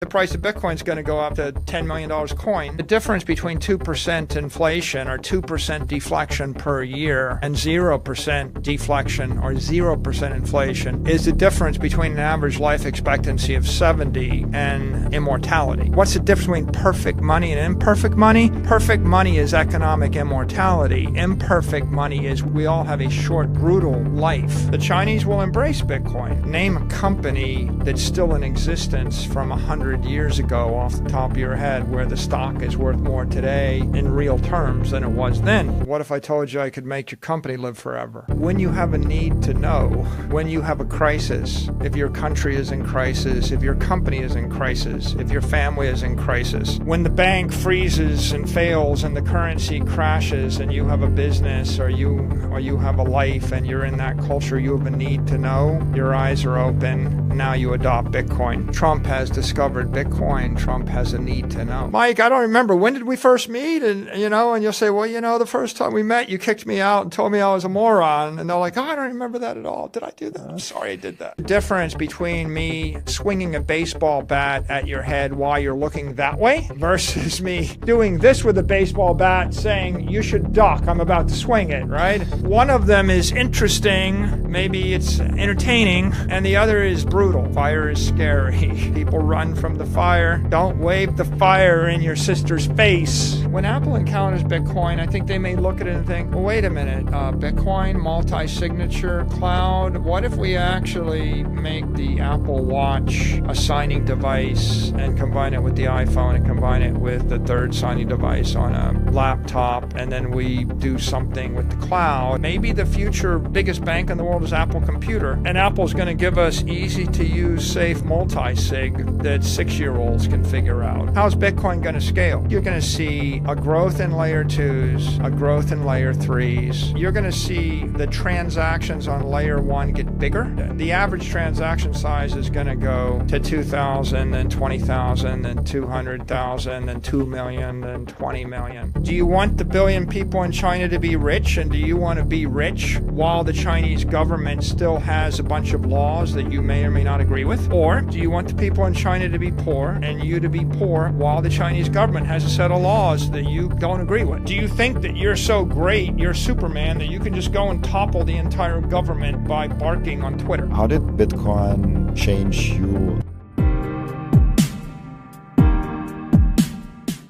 The price of Bitcoin is going to go up to $10 million a coin. The difference between 2% inflation or 2% deflection per year and 0% deflection or 0% inflation is the difference between an average life expectancy of 70 and immortality. What's the difference between perfect money and imperfect money? Perfect money is economic immortality. Imperfect money is we all have a short, brutal life. The Chinese will embrace Bitcoin. Name a company that's still in existence from 100 years ago off the top of your head where the stock is worth more today in real terms than it was then. What if I told you I could make your company live forever? When you have a need to know, when you have a crisis, if your country is in crisis, if your company is in crisis, if your family is in crisis, when the bank freezes and fails and the currency crashes and you have a business or you have a life and you're in that culture, you have a need to know, your eyes are open, now you adopt Bitcoin. Trump has discovered Bitcoin. Trump has a need to know. Mike, I don't remember. When did we first meet? And you'll say, well, the first time we met, you kicked me out and told me I was a moron. And they're like, oh, I don't remember that at all. Did I do that? I'm sorry I did that. The difference between me swinging a baseball bat at your head while you're looking that way versus me doing this with a baseball bat saying, you should duck. I'm about to swing it, right? One of them is interesting. Maybe it's entertaining. And the other is brutal. Fire is scary. People run from the fire. Don't wave the fire in your sister's face. When Apple encounters Bitcoin, I think they may look at it and think, well, wait a minute, Bitcoin, multi-signature, cloud, what if we actually make the Apple Watch a signing device and combine it with the iPhone and combine it with the third signing device on a laptop, and then we do something with the cloud? Maybe the future biggest bank in the world is Apple Computer, and Apple's going to give us easy-to-use, safe multi-sig that 6-year-olds can figure out. How's Bitcoin going to scale? You're going to see a growth in layer 2s, a growth in layer 3s. You're going to see the transactions on layer 1 get bigger. The average transaction size is going to go to 2,000, then 20,000, then 200,000, then 2 million, then 20 million. Do you want the billion people in China to be rich? And do you want to be rich while the Chinese government still has a bunch of laws that you may or may not agree with? Or do you want the people in China to be poor and you to be poor while the Chinese government has a set of laws that you don't agree with? Do you think that you're so great, you're Superman, that you can just go and topple the entire government by barking on Twitter? How did Bitcoin change you?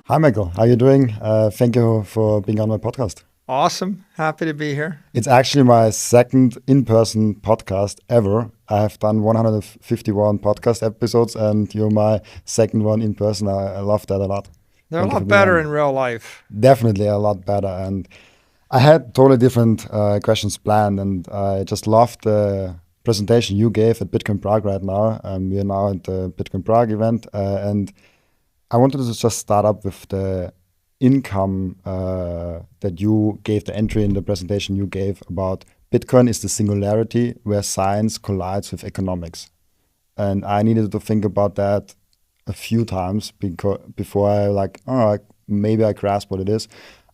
Hi, Michael. How are you doing? Thank you for being on my podcast. Awesome. Happy to be here. It's actually my second in-person podcast ever. I have done 151 podcast episodes, and you're my second one in person. I love that a lot. They're a lot better in real life. Definitely a lot better. And I had totally different questions planned, and I just loved the presentation you gave at Bitcoin Prague right now. We are now at the Bitcoin Prague event, and I wanted to just start up with the income that you gave, the entry in the presentation you gave about Bitcoin is the singularity where science collides with economics. And I needed to think about that a few times before I maybe I grasp what it is.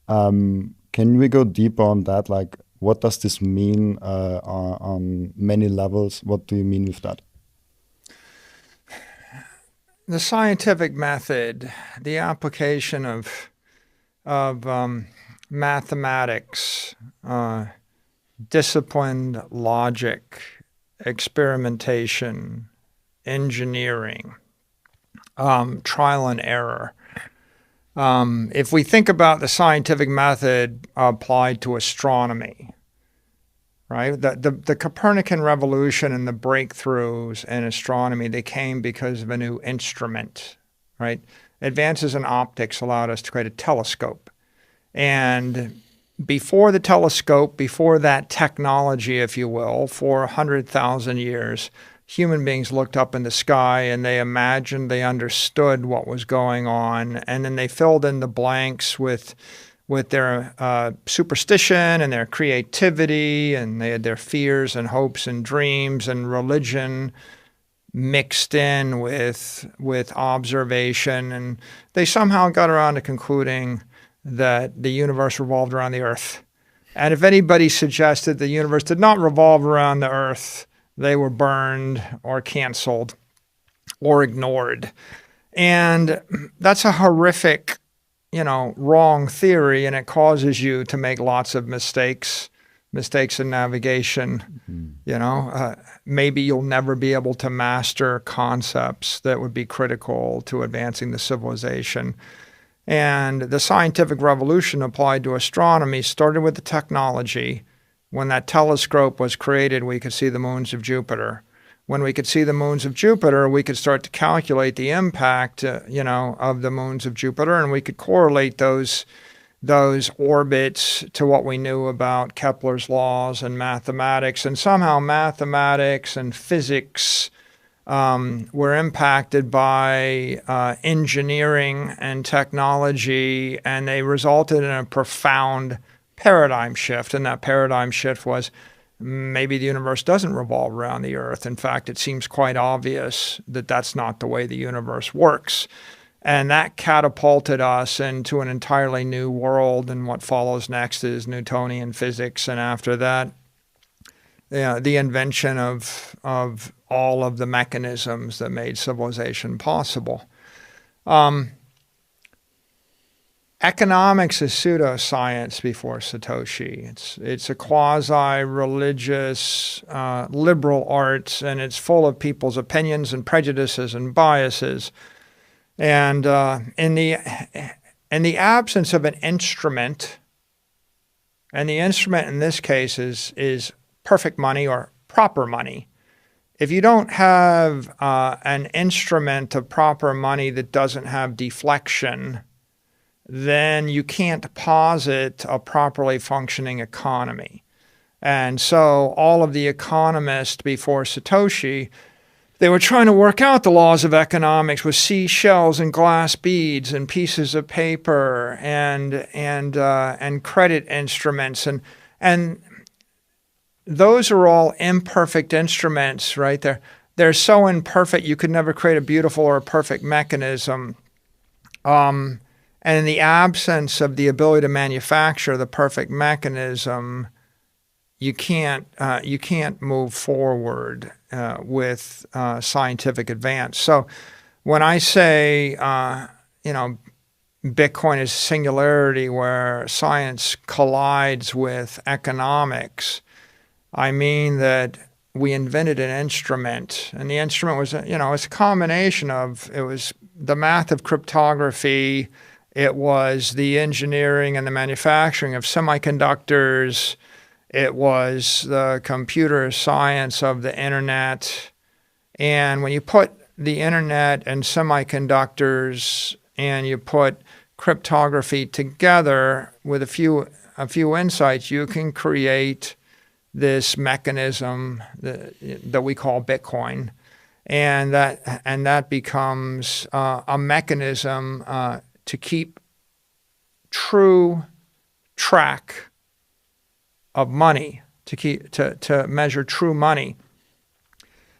Can we go deeper on that? Like, what does this mean on many levels? What do you mean with that? The scientific method, the application of mathematics, disciplined logic, experimentation, engineering, trial and error. If we think about the scientific method applied to astronomy, right? The Copernican revolution and the breakthroughs in astronomy, they came because of a new instrument, right? Advances in optics allowed us to create a telescope. And before the telescope, before that technology, if you will, for 100,000 years, human beings looked up in the sky and they imagined they understood what was going on. And then they filled in the blanks with their superstition and their creativity, and they had their fears and hopes and dreams, and religion mixed in with observation. And they somehow got around to concluding that the universe revolved around the earth. And if anybody suggested the universe did not revolve around the earth, they were burned or canceled or ignored. And that's a horrific, wrong theory, and it causes you to make lots of mistakes in navigation. Maybe you'll never be able to master concepts that would be critical to advancing the civilization. And the scientific revolution applied to astronomy started with the technology. When that telescope was created, we could see the moons of Jupiter. When we could see the moons of Jupiter, we could start to calculate the impact, of the moons of Jupiter, and we could correlate those orbits to what we knew about Kepler's laws and mathematics. And somehow mathematics and physics were impacted by engineering and technology, and they resulted in a profound paradigm shift. And that paradigm shift was maybe the universe doesn't revolve around the Earth. In fact, it seems quite obvious that that's not the way the universe works. And that catapulted us into an entirely new world. And what follows next is Newtonian physics. And after that, the invention of all of the mechanisms that made civilization possible. Economics is pseudoscience before Satoshi. It's a quasi-religious liberal art, and it's full of people's opinions and prejudices and biases. And in the absence of an instrument, and the instrument in this case is perfect money or proper money. If you don't have an instrument of proper money that doesn't have deflection, then you can't posit a properly functioning economy. And so all of the economists before Satoshi, they were trying to work out the laws of economics with seashells and glass beads and pieces of paper and credit instruments, and those are all imperfect instruments, right? They're so imperfect you could never create a beautiful or a perfect mechanism. And in the absence of the ability to manufacture the perfect mechanism, you can't move forward with scientific advance. So when I say, Bitcoin is singularity where science collides with economics, I mean that we invented an instrument, and the instrument was, it's a combination of, it was the math of cryptography, it was the engineering and the manufacturing of semiconductors, it was the computer science of the internet. And when you put the internet and semiconductors and you put cryptography together with a few insights, you can create this mechanism that we call Bitcoin, and that becomes a mechanism to keep true track of money, to measure true money.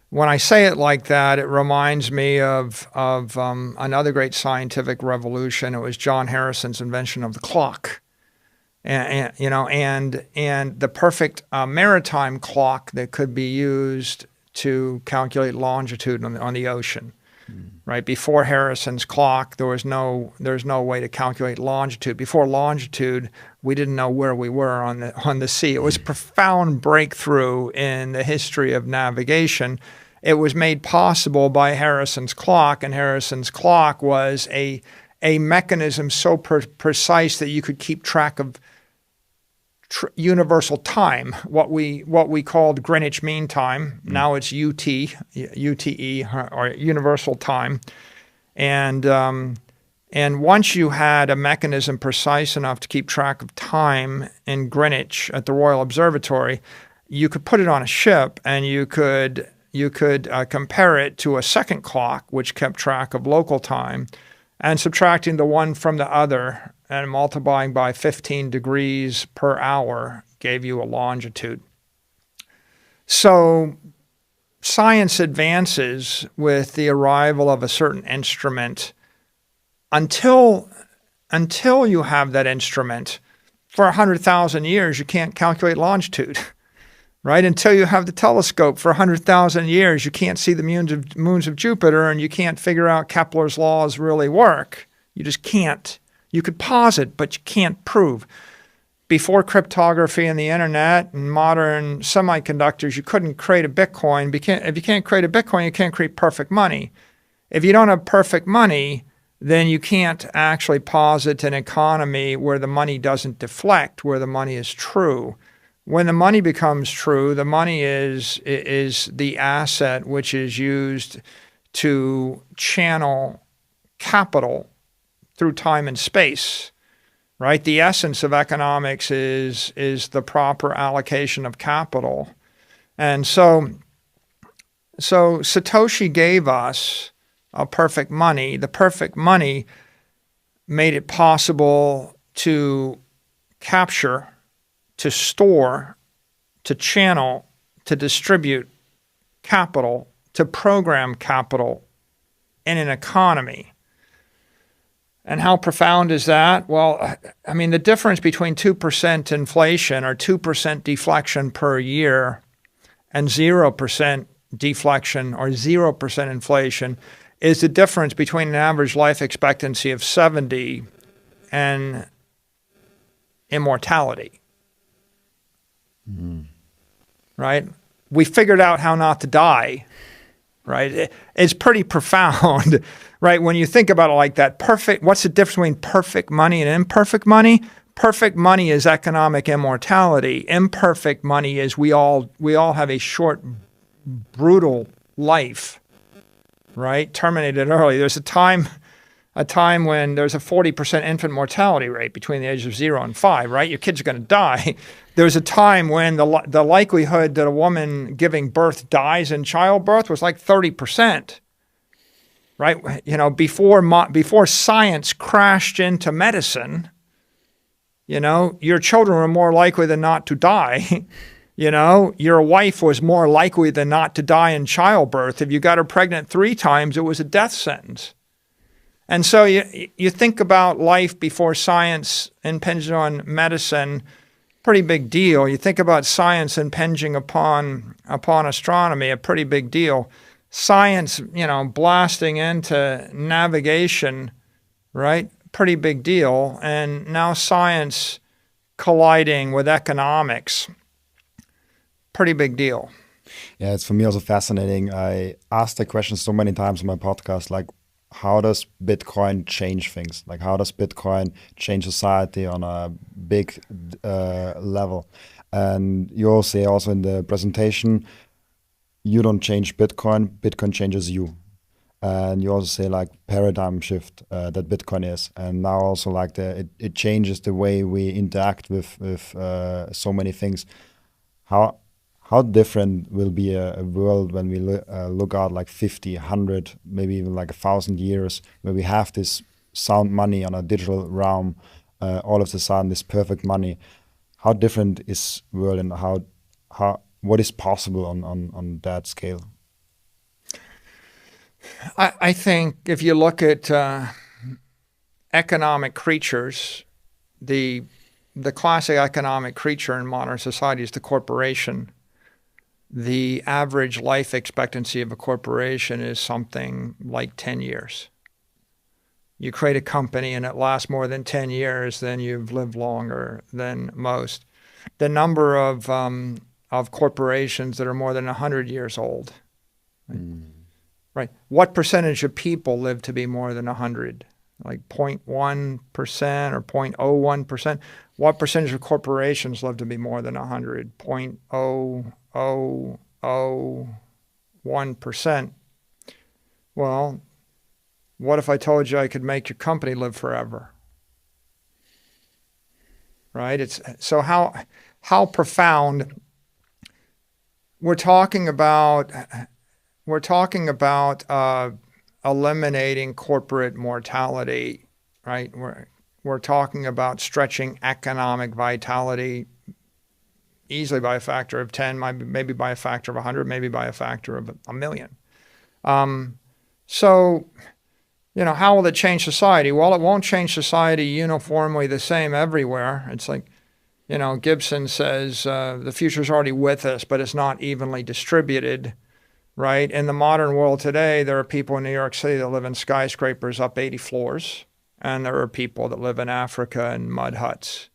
When I say it like that, it reminds me of another great scientific revolution. It was John Harrison's invention of the clock. And the perfect maritime clock that could be used to calculate longitude on the ocean, right? Before Harrison's clock, there's no way to calculate longitude. Before longitude, we didn't know where we were on the sea. It was a profound breakthrough in the history of navigation. It was made possible by Harrison's clock, and Harrison's clock was a mechanism so precise that you could keep track of universal time, what we called Greenwich Mean Time. Now it's UTE, or universal time. And once you had a mechanism precise enough to keep track of time in Greenwich at the Royal Observatory, you could put it on a ship and you could compare it to a second clock, which kept track of local time, and subtracting the one from the other and multiplying by 15 degrees per hour gave you a longitude. So science advances with the arrival of a certain instrument. Until you have that instrument, for 100,000 years, you can't calculate longitude, right? Until you have the telescope for 100,000 years, you can't see the moons of Jupiter, and you can't figure out Kepler's laws really work. You just can't. You could posit, but you can't prove. Before cryptography and the internet and modern semiconductors, you couldn't create a Bitcoin. If you can't create a Bitcoin, you can't create perfect money. If you don't have perfect money, then you can't actually posit an economy where the money doesn't deflect, where the money is true. When the money becomes true, the money is the asset which is used to channel capital through time and space, right? The essence of economics is the proper allocation of capital. And so Satoshi gave us a perfect money. The perfect money made it possible to capture, to store, to channel, to distribute capital, to program capital in an economy. And how profound is that? Well, I mean, the difference between 2% inflation or 2% deflection per year and 0% deflection or 0% inflation is the difference between an average life expectancy of 70 and immortality. Right? We figured out how not to die, right? It's pretty profound, right? When you think about it like that, what's the difference between perfect money and imperfect money? Perfect money is economic immortality. Imperfect money is we all have a short, brutal life, right? Terminated early. There's a time when there's a 40% infant mortality rate between the ages of 0 and 5, right? Your kids are going to die. There's a time when the likelihood that a woman giving birth dies in childbirth was like 30%, right? You know, before science crashed into medicine, you know, your children were more likely than not to die. You know, your wife was more likely than not to die in childbirth. If you got her pregnant 3 times, it was a death sentence. And so you think about life before science impinged on medicine, pretty big deal. You think about science impinging upon astronomy, a pretty big deal. Science, you know, blasting into navigation, right? Pretty big deal. And now science colliding with economics, pretty big deal. Yeah, it's for me also fascinating. I asked the question so many times on my podcast, like, how does Bitcoin change things? Like, how does Bitcoin change society on a big level? And you all say also in the presentation, you don't change Bitcoin, Bitcoin changes you. And you also say like paradigm shift that Bitcoin is. And now also like it changes the way we interact with so many things. How different will be a world when we look out like 50, 100, maybe even like 1,000 years, where we have this sound money on a digital realm, all of a sudden this perfect money. How different is world, and what is possible on that scale? I think if you look at economic creatures, the classic economic creature in modern society is the corporation. The average life expectancy of a corporation is something like 10 years. You create a company and it lasts more than 10 years, then you've lived longer than most. The number of corporations that are more than 100 years old, right? What percentage of people live to be more than 100? Like 0.1% or 0.01%? What percentage of corporations live to be more than 100? 0.0001%. Well, what if I told you I could make your company live forever? Right? It's so how profound. We're talking about eliminating corporate mortality, right? We're talking about stretching economic vitality easily by a factor of 10, maybe by a factor of 100, maybe by a factor of 1,000,000. So, you know, how will it change society? Well, it won't change society uniformly the same everywhere. It's like You know, Gibson says the future's already with us, but it's not evenly distributed, right? In the modern world today, there are people in New York City that live in skyscrapers up 80 floors, and there are people that live in Africa in mud huts,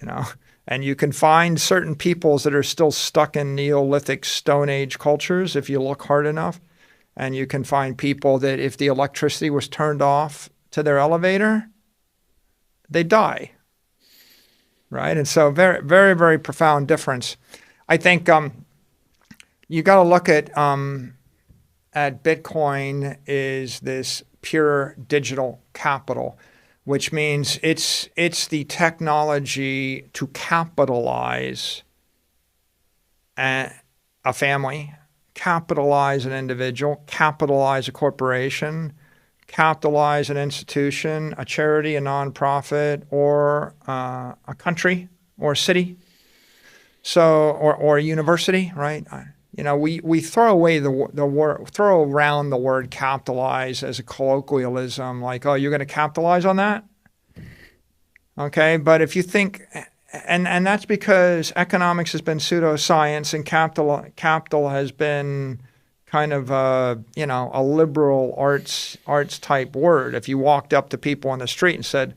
you know? And you can find certain peoples that are still stuck in Neolithic Stone Age cultures if you look hard enough. And you can find people that if the electricity was turned off to their elevator, they die, right? And so very, very, very profound difference. I think you got to look at Bitcoin is this pure digital capital, which means it's the technology to capitalize a family, capitalize an individual, capitalize a corporation, capitalize an institution, a charity, a nonprofit, or a country or a city, so or a university, right? You know, we throw away throw around the word capitalize as a colloquialism, like, oh, you're going to capitalize on that, okay? But if you think, and that's because economics has been pseudoscience, and capital has been kind of a liberal arts type word. If you walked up to people on the street and said,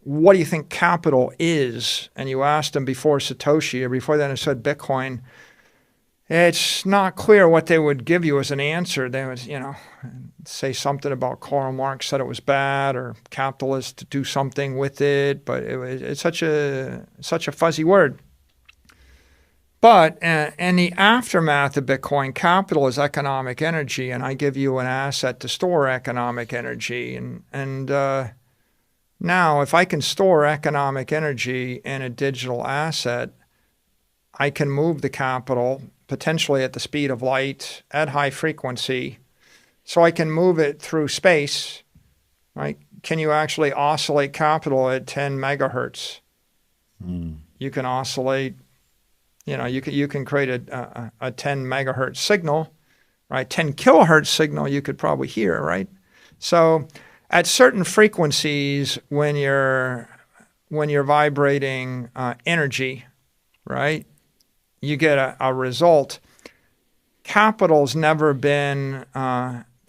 what do you think capital is? And you asked them before Satoshi or before then it said Bitcoin, it's not clear what they would give you as an answer. They would, say something about Karl Marx said it was bad, or capitalists to do something with it, but it's such a fuzzy word. But in the aftermath of Bitcoin, capital is economic energy, and I give you an asset to store economic energy. And now, if I can store economic energy in a digital asset, I can move the capital potentially at the speed of light at high frequency. So I can move it through space, right? Can you actually oscillate capital at 10 megahertz? You can oscillate, you can create a 10 megahertz signal, right? 10 kilohertz signal you could probably hear, right? So at certain frequencies, when you're vibrating energy, right, you get a result. Capital's never been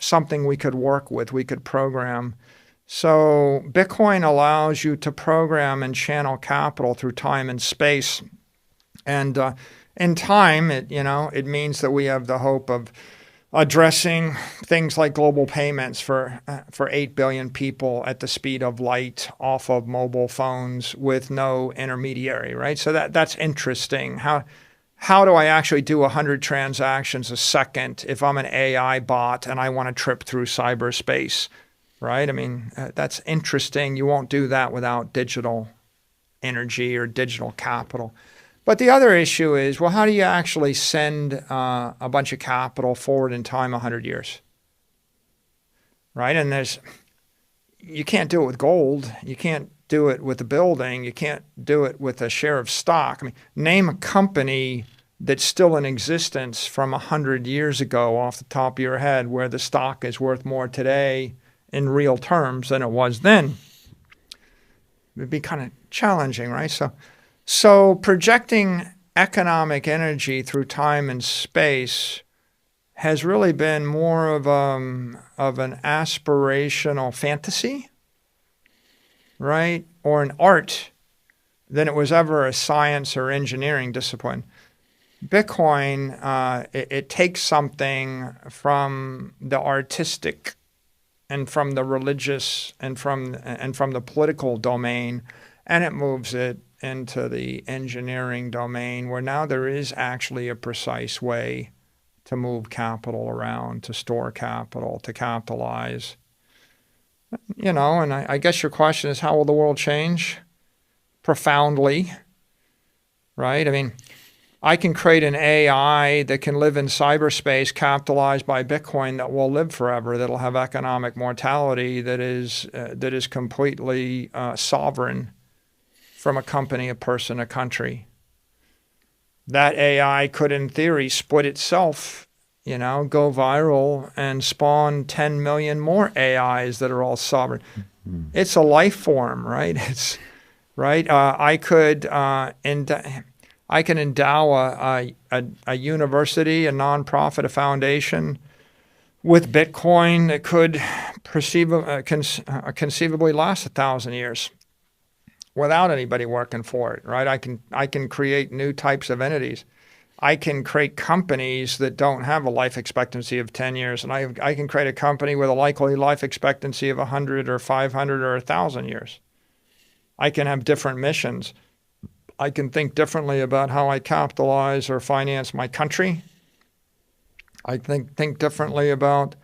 something we could work with, we could program. So Bitcoin allows you to program and channel capital through time and space. And in time, it means that we have the hope of addressing things like global payments for 8 billion people at the speed of light off of mobile phones with no intermediary, right? So that's interesting. How do I actually do 100 transactions a second if I'm an AI bot and I want to trip through cyberspace, right? I mean, that's interesting. You won't do that without digital energy or digital capital. But the other issue is, well, how do you actually send a bunch of capital forward in time 100 years, right? And you can't do it with gold. You can't do it with a building. You can't do it with a share of stock. I mean, name a company that's still in existence from 100 years ago off the top of your head where the stock is worth more today in real terms than it was then. It would be kind of challenging, right? So projecting economic energy through time and space has really been more of an aspirational fantasy, right? Or an art than it was ever a science or engineering discipline. Bitcoin, it takes something from the artistic and from the religious and from the political domain, and it moves it into the engineering domain where now there is actually a precise way to move capital around, to store capital, to capitalize. And I guess your question is, how will the world change? Profoundly, right? I mean, I can create an AI that can live in cyberspace capitalized by Bitcoin that will live forever, that'll have economic mortality, that is completely sovereign from a company, a person, a country. That AI could, in theory, split itself, go viral and spawn 10 million more AIs that are all sovereign. It's a life form, right? right? I could endow a university, a nonprofit, a foundation with Bitcoin that could conceivably last 1,000 years without anybody working for it, right? I can create new types of entities. I can create companies that don't have a life expectancy of 10 years, and I can create a company with a likely life expectancy of 100 or 500 or 1,000 years. I can have different missions. I can think differently about how I capitalize or finance my country. I think differently about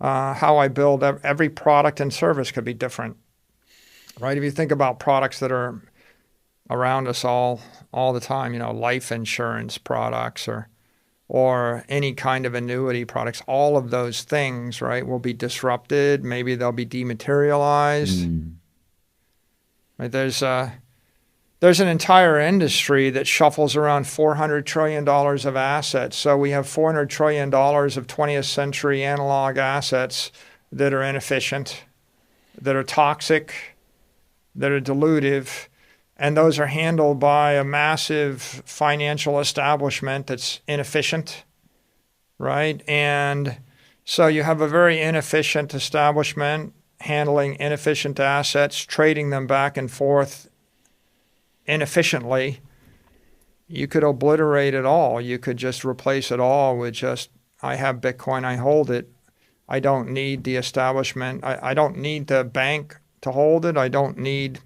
how I build. Every product and service could be different, right? If you think about products that are around us all the time, you know, life insurance products or any kind of annuity products, all of those things, right, will be disrupted. Maybe they'll be dematerialized. Right? There's an entire industry that shuffles around $400 trillion of assets. So we have $400 trillion of 20th century analog assets that are inefficient, that are toxic, that are dilutive, and those are handled by a massive financial establishment that's inefficient, right? And so you have a very inefficient establishment handling inefficient assets, trading them back and forth inefficiently. You could obliterate it all. You could just replace it all with just, I have Bitcoin, I hold it. I don't need the establishment. I don't need the bank to hold it. I don't need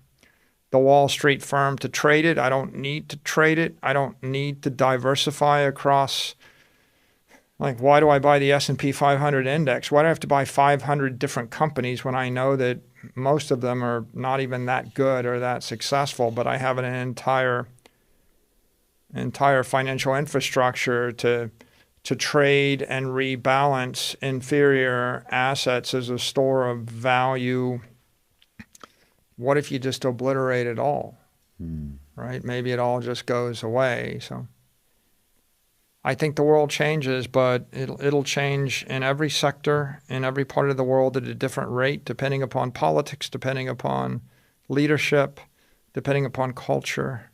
the Wall Street firm to trade it. I don't need to trade it. I don't need to diversify across. Like, why do I buy the S&P 500 index? Why do I have to buy 500 different companies when I know that most of them are not even that good or that successful, but I have an entire financial infrastructure to trade and rebalance inferior assets as a store of value? What if you just obliterate it all, right? Maybe it all just goes away. So I think the world changes, but it'll change in every sector, in every part of the world at a different rate, depending upon politics, depending upon leadership, depending upon culture.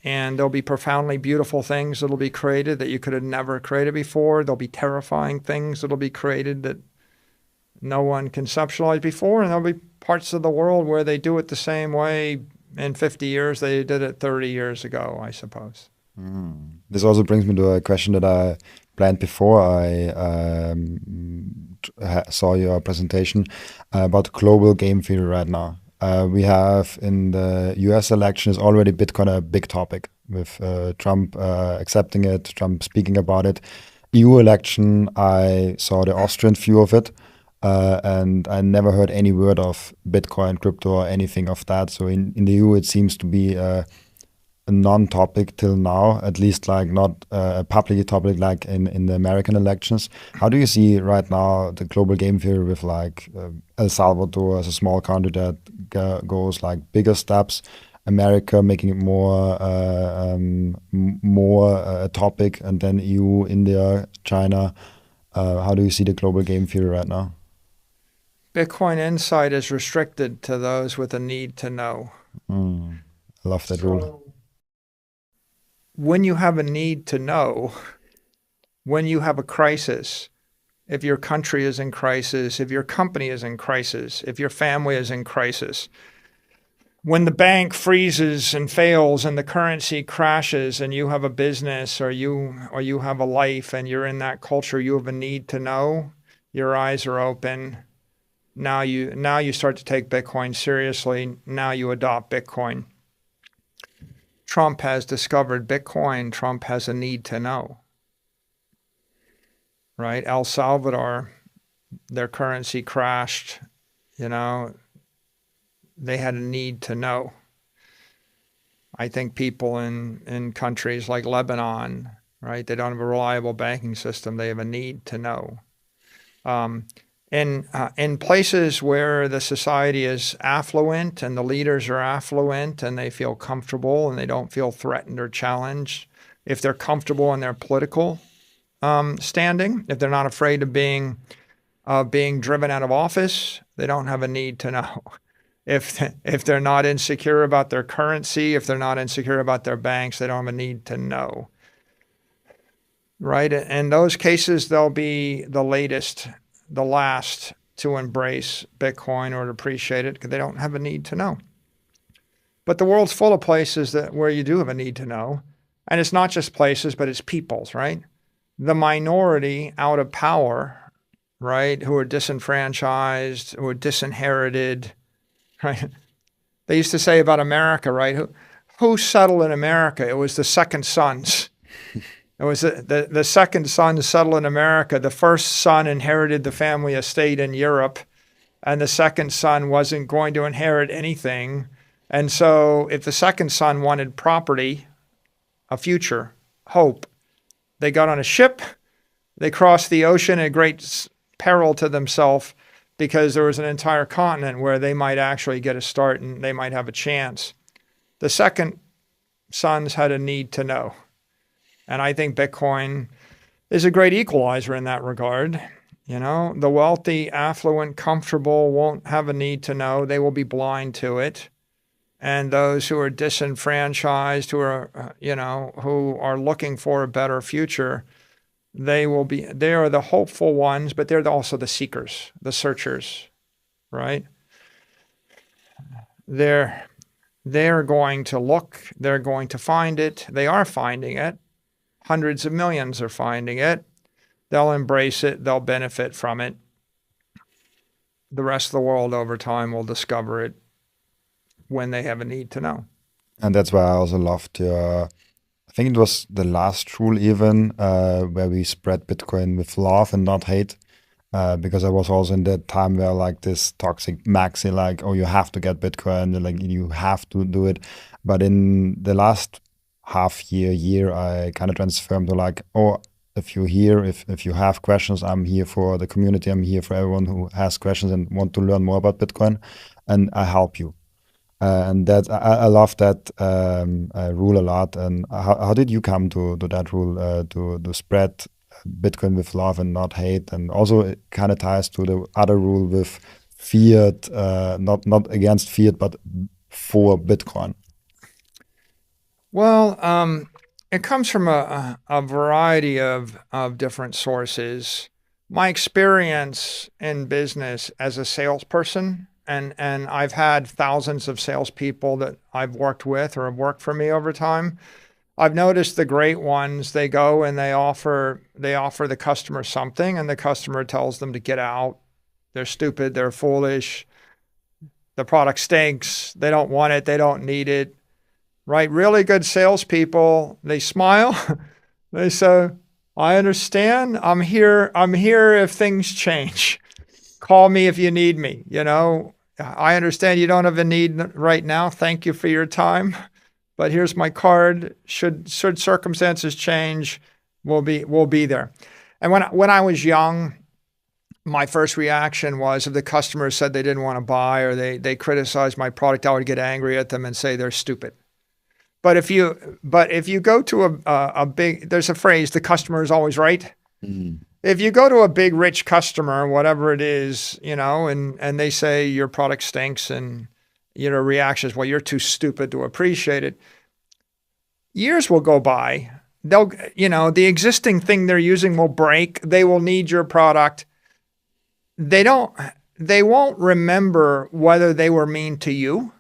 And there'll be profoundly beautiful things that'll be created that you could have never created before. There'll be terrifying things that'll be created that no one conceptualized before. And there'll be parts of the world where they do it the same way in 50 years they did it 30 years ago, I suppose. This also brings me to a question that I planned before I saw your presentation about global game theory right now. We have in the US election is already Bitcoin a big topic with Trump accepting it, Trump speaking about it. EU election, I saw the Austrian view of it, and I never heard any word of Bitcoin, crypto, or anything of that. So in the EU, it seems to be a non-topic till now, at least like not a public topic like in the American elections. How do you see right now the global game theory with like El Salvador as a small country that goes like bigger steps, America making it more a topic, and then EU, India, China. How do you see the global game theory right now? Bitcoin insight is restricted to those with a need to know. I love that rule. When you have a need to know, when you have a crisis, if your country is in crisis, if your company is in crisis, if your family is in crisis, when the bank freezes and fails and the currency crashes and you have a business or you have a life and you're in that culture, you have a need to know, your eyes are open. Now you start to take Bitcoin seriously. Now you adopt Bitcoin. Trump has discovered Bitcoin. Trump has a need to know, right? El Salvador, their currency crashed, you know, they had a need to know. I think people in countries like Lebanon, right, they don't have a reliable banking system. They have a need to know. In places where the society is affluent and the leaders are affluent and they feel comfortable and they don't feel threatened or challenged, if they're comfortable in their political standing, if they're not afraid of being driven out of office, they don't have a need to know. If they're not insecure about their currency, if they're not insecure about their banks, they don't have a need to know. Right? In those cases, they'll be the last to embrace Bitcoin or to appreciate it because they don't have a need to know. But the world's full of places where you do have a need to know. And it's not just places, but it's peoples, right? The minority out of power, right, who are disenfranchised, who are disinherited, right? They used to say about America, right? Who settled in America? It was the second sons. It was the second son settled in America. The first son inherited the family estate in Europe, and the second son wasn't going to inherit anything. And so if the second son wanted property, a future, hope, they got on a ship, they crossed the ocean at great peril to themselves because there was an entire continent where they might actually get a start and they might have a chance. The second sons had a need to know. And I think Bitcoin is a great equalizer in that regard. You know, the wealthy, affluent, comfortable won't have a need to know. They will be blind to it. And those who are disenfranchised, who are looking for a better future, they are the hopeful ones, but they're also the seekers, the searchers, right? They're going to look, they're going to find it. They are finding it. Hundreds of millions are finding it. They'll embrace it. They'll benefit from it. The rest of the world over time will discover it when they have a need to know. And that's why I also loved your, I think it was the last rule even, where we spread Bitcoin with love and not hate. Because I was also in that time where like this toxic maxi, like, oh, you have to get Bitcoin, like you have to do it. But in the last year, I kind of transformed to like, oh, if you're here, if you have questions, I'm here for the community. I'm here for everyone who has questions and want to learn more about Bitcoin, and I help you. And that I love that rule a lot. And how did you come to that rule to spread Bitcoin with love and not hate? And also it kind of ties to the other rule with fiat, not against fiat, but for Bitcoin. Well, it comes from a variety of different sources. My experience in business as a salesperson, and I've had thousands of salespeople that I've worked with or have worked for me over time. I've noticed the great ones, they go and they offer the customer something, and the customer tells them to get out. They're stupid, they're foolish, the product stinks, they don't want it, they don't need it. Right? Really good salespeople, they smile. They say, I understand. I'm here if things change. Call me if you need me. You know, I understand you don't have a need right now. Thank you for your time. But here's my card. Should circumstances change, we'll be there. And when I was young, my first reaction was if the customer said they didn't want to buy or they criticized my product, I would get angry at them and say they're stupid. But if you go to a big, there's a phrase, the customer is always right. Mm. If you go to a big rich customer, whatever it is, you know, and they say your product stinks, and your reaction is, well, you're too stupid to appreciate it. Years will go by. The existing thing they're using will break. They will need your product. They won't remember whether they were mean to you.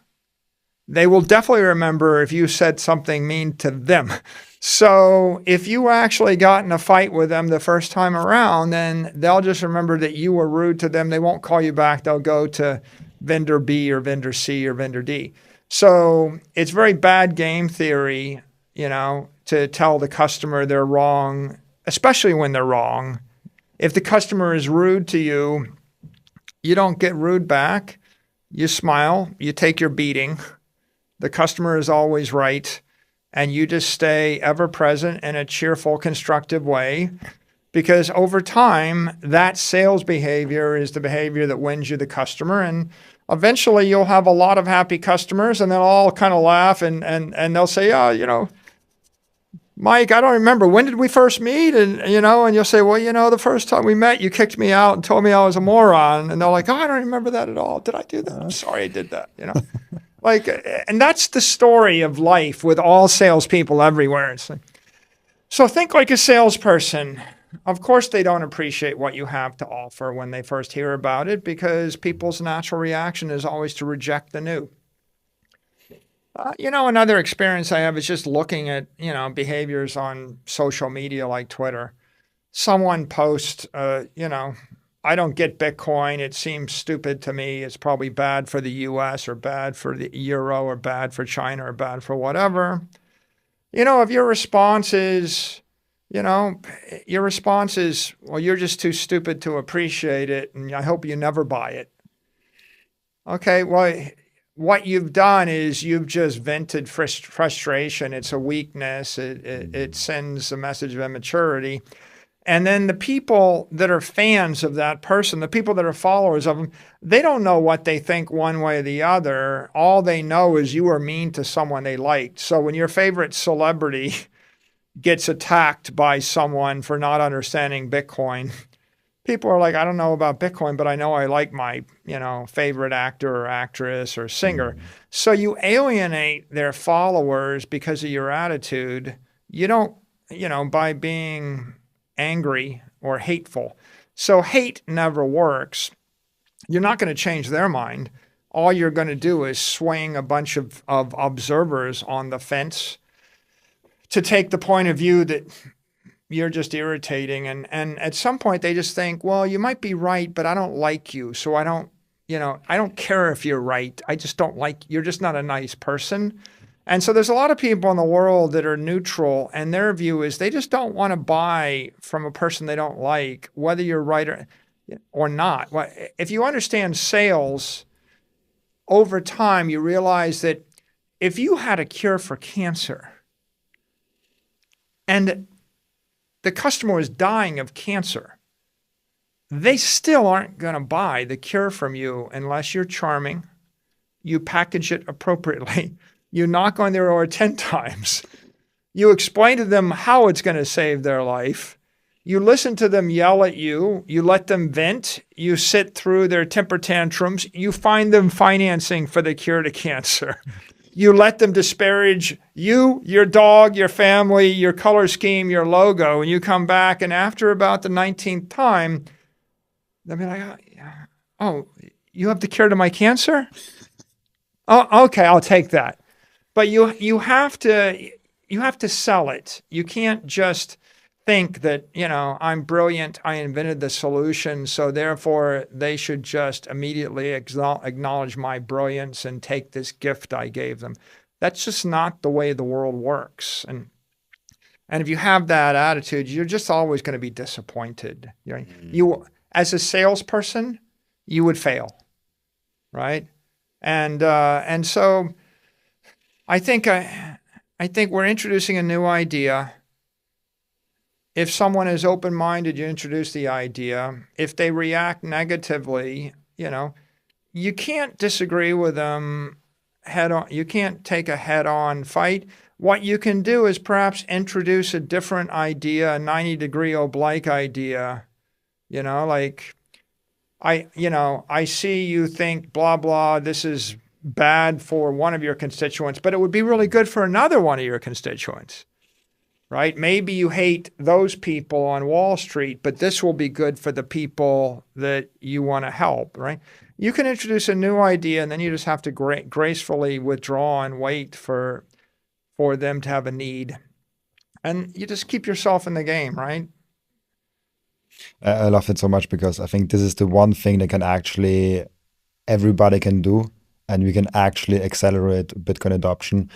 They will definitely remember if you said something mean to them. So if you actually got in a fight with them the first time around, then they'll just remember that you were rude to them. They won't call you back. They'll go to vendor B or vendor C or vendor D. So it's very bad game theory, to tell the customer they're wrong, especially when they're wrong. If the customer is rude to you, you don't get rude back. You smile, you take your beating. The customer is always right, and you just stay ever present in a cheerful, constructive way, because over time, that sales behavior is the behavior that wins you the customer, and eventually you'll have a lot of happy customers, and they'll all kind of laugh, and they'll say, oh, Mike, I don't remember. When did we first meet? And, and you'll say, well, the first time we met, you kicked me out and told me I was a moron. And they're like, oh, I don't remember that at all. Did I do that? I'm sorry I did that, Like, and that's the story of life with all salespeople everywhere. It's like, so think like a salesperson. Of course, they don't appreciate what you have to offer when they first hear about it, because people's natural reaction is always to reject the new. Another experience I have is just looking at, behaviors on social media like Twitter. Someone posts, I don't get Bitcoin. It seems stupid to me. It's probably bad for the US or bad for the euro or bad for China or bad for whatever. If your response is, well, you're just too stupid to appreciate it, and I hope you never buy it. Okay, well, what you've done is you've just vented frustration. It's a weakness. It sends a message of immaturity. And then the people that are fans of that person, the people that are followers of them, they don't know what they think one way or the other. All they know is you were mean to someone they liked. So when your favorite celebrity gets attacked by someone for not understanding Bitcoin, people are like, I don't know about Bitcoin, but I know I like my, favorite actor or actress or singer. So you alienate their followers because of your attitude. You don't, by being angry or hateful. So hate never works. You're not going to change their mind. All you're going to do is swing a bunch of observers on the fence to take the point of view that you're just irritating. And at some point they just think, well, you might be right, but I don't like you. So I don't care if you're right. I just don't like, you're just not a nice person. And so there's a lot of people in the world that are neutral, and their view is they just don't want to buy from a person they don't like, whether you're right or not. If you understand sales, over time you realize that if you had a cure for cancer and the customer was dying of cancer, they still aren't going to buy the cure from you unless you're charming, you package it appropriately, you knock on their door 10 times, you explain to them how it's going to save their life, you listen to them yell at you, you let them vent, you sit through their temper tantrums, you find them financing for the cure to cancer. You let them disparage you, your dog, your family, your color scheme, your logo, and you come back, and after about the 19th time, they'll be like, oh, you have the cure to my cancer? Oh, okay, I'll take that. But you have to sell it. You can't just think that, I'm brilliant, I invented the solution, so therefore they should just immediately acknowledge my brilliance and take this gift I gave them. That's just not the way the world works. And if you have that attitude, you're just always going to be disappointed. You, as a salesperson, you would fail, right? And so I think we're introducing a new idea. If someone is open-minded, you introduce the idea. If they react negatively, you can't disagree with them head on. You can't take a head-on fight. What you can do is perhaps introduce a different idea, a 90-degree oblique idea. Like, I see you think blah, blah, this is bad for one of your constituents, but it would be really good for another one of your constituents. Right? Maybe you hate those people on Wall Street, but this will be good for the people that you want to help, right? You can introduce a new idea, and then you just have to gracefully withdraw and wait for them to have a need. And you just keep yourself in the game, right? I love it so much because I think this is the one thing that everybody can do. And we can actually accelerate Bitcoin adoption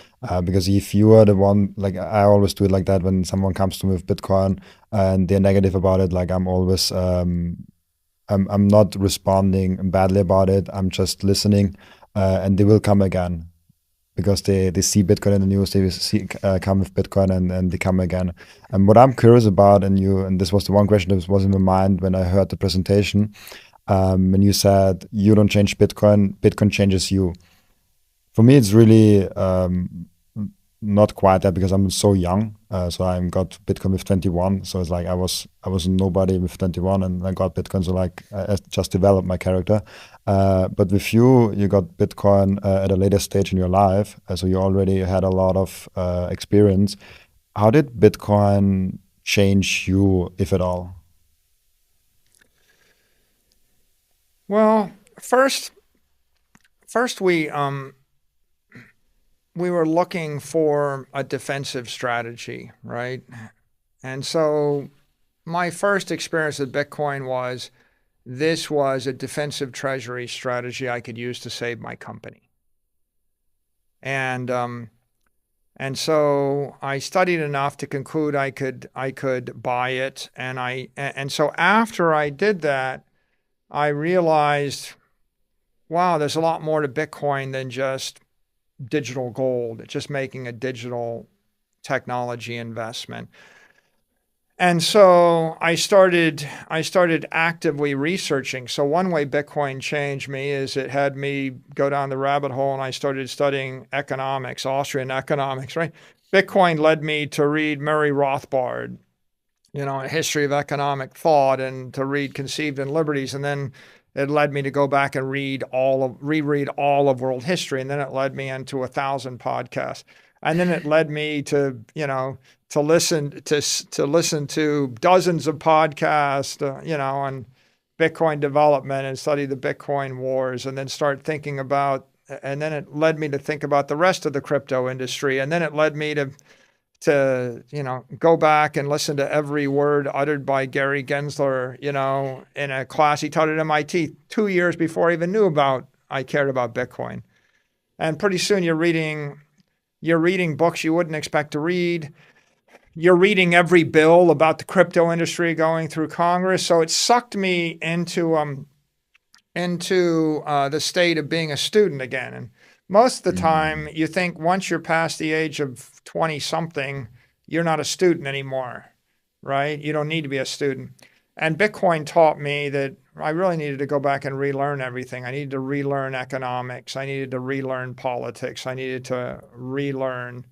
because if you are the one, like I always do it like that when someone comes to me with Bitcoin and they're negative about it, like I'm always, I'm not responding badly about it. I'm just listening and they will come again because they see Bitcoin in the news, they see come with Bitcoin and they come again. And what I'm curious about, and this was the one question that was in my mind when I heard the presentation, when you said you don't change Bitcoin, Bitcoin changes you. For me, it's really not quite that because I'm so young. So I got Bitcoin with 21. So it's like I was nobody with 21, and I got Bitcoin. So like I just developed my character. But with you got Bitcoin at a later stage in your life. So you already had a lot of experience. How did Bitcoin change you, if at all? Well, first we were looking for a defensive strategy, right? And so my first experience with Bitcoin was this was a defensive treasury strategy I could use to save my company. And so I studied enough to conclude I could buy it. And so after I did that, I realized, wow, there's a lot more to Bitcoin than just digital gold, just making a digital technology investment. And so I started actively researching. So one way Bitcoin changed me is it had me go down the rabbit hole, and I started studying economics, Austrian economics, right? Bitcoin led me to read Murray Rothbard, A History of Economic Thought, and to read Conceived in Liberties. And then it led me to go back and reread all of world history. And then it led me into 1,000 podcasts. And then it led me to, to listen to dozens of podcasts, on Bitcoin development, and study the Bitcoin wars, and then start thinking about, and then it led me to think about the rest of the crypto industry. And then it led me to go back and listen to every word uttered by Gary Gensler, in a class he taught at MIT 2 years before I even knew I cared about Bitcoin. And pretty soon you're reading books you wouldn't expect to read. You're reading every bill about the crypto industry going through Congress. So it sucked me into the state of being a student again. And most of the time, you think once you're past the age of 20 something, you're not a student anymore, right? You don't need to be a student. And Bitcoin taught me that I really needed to go back and relearn everything. I needed to relearn economics. I needed to relearn politics. I needed to relearn,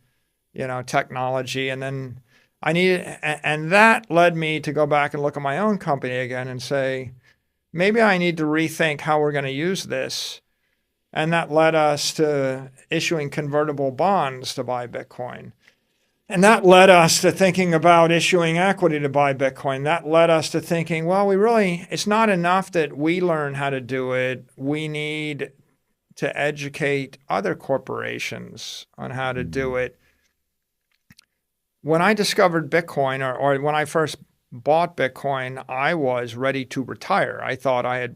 technology. And then and that led me to go back and look at my own company again and say, maybe I need to rethink how we're going to use this. And that led us to issuing convertible bonds to buy Bitcoin. And that led us to thinking about issuing equity to buy Bitcoin. That led us to thinking, well, it's not enough that we learn how to do it. We need to educate other corporations on how to do it. When I discovered Bitcoin, or when I first bought Bitcoin, I was ready to retire. I thought I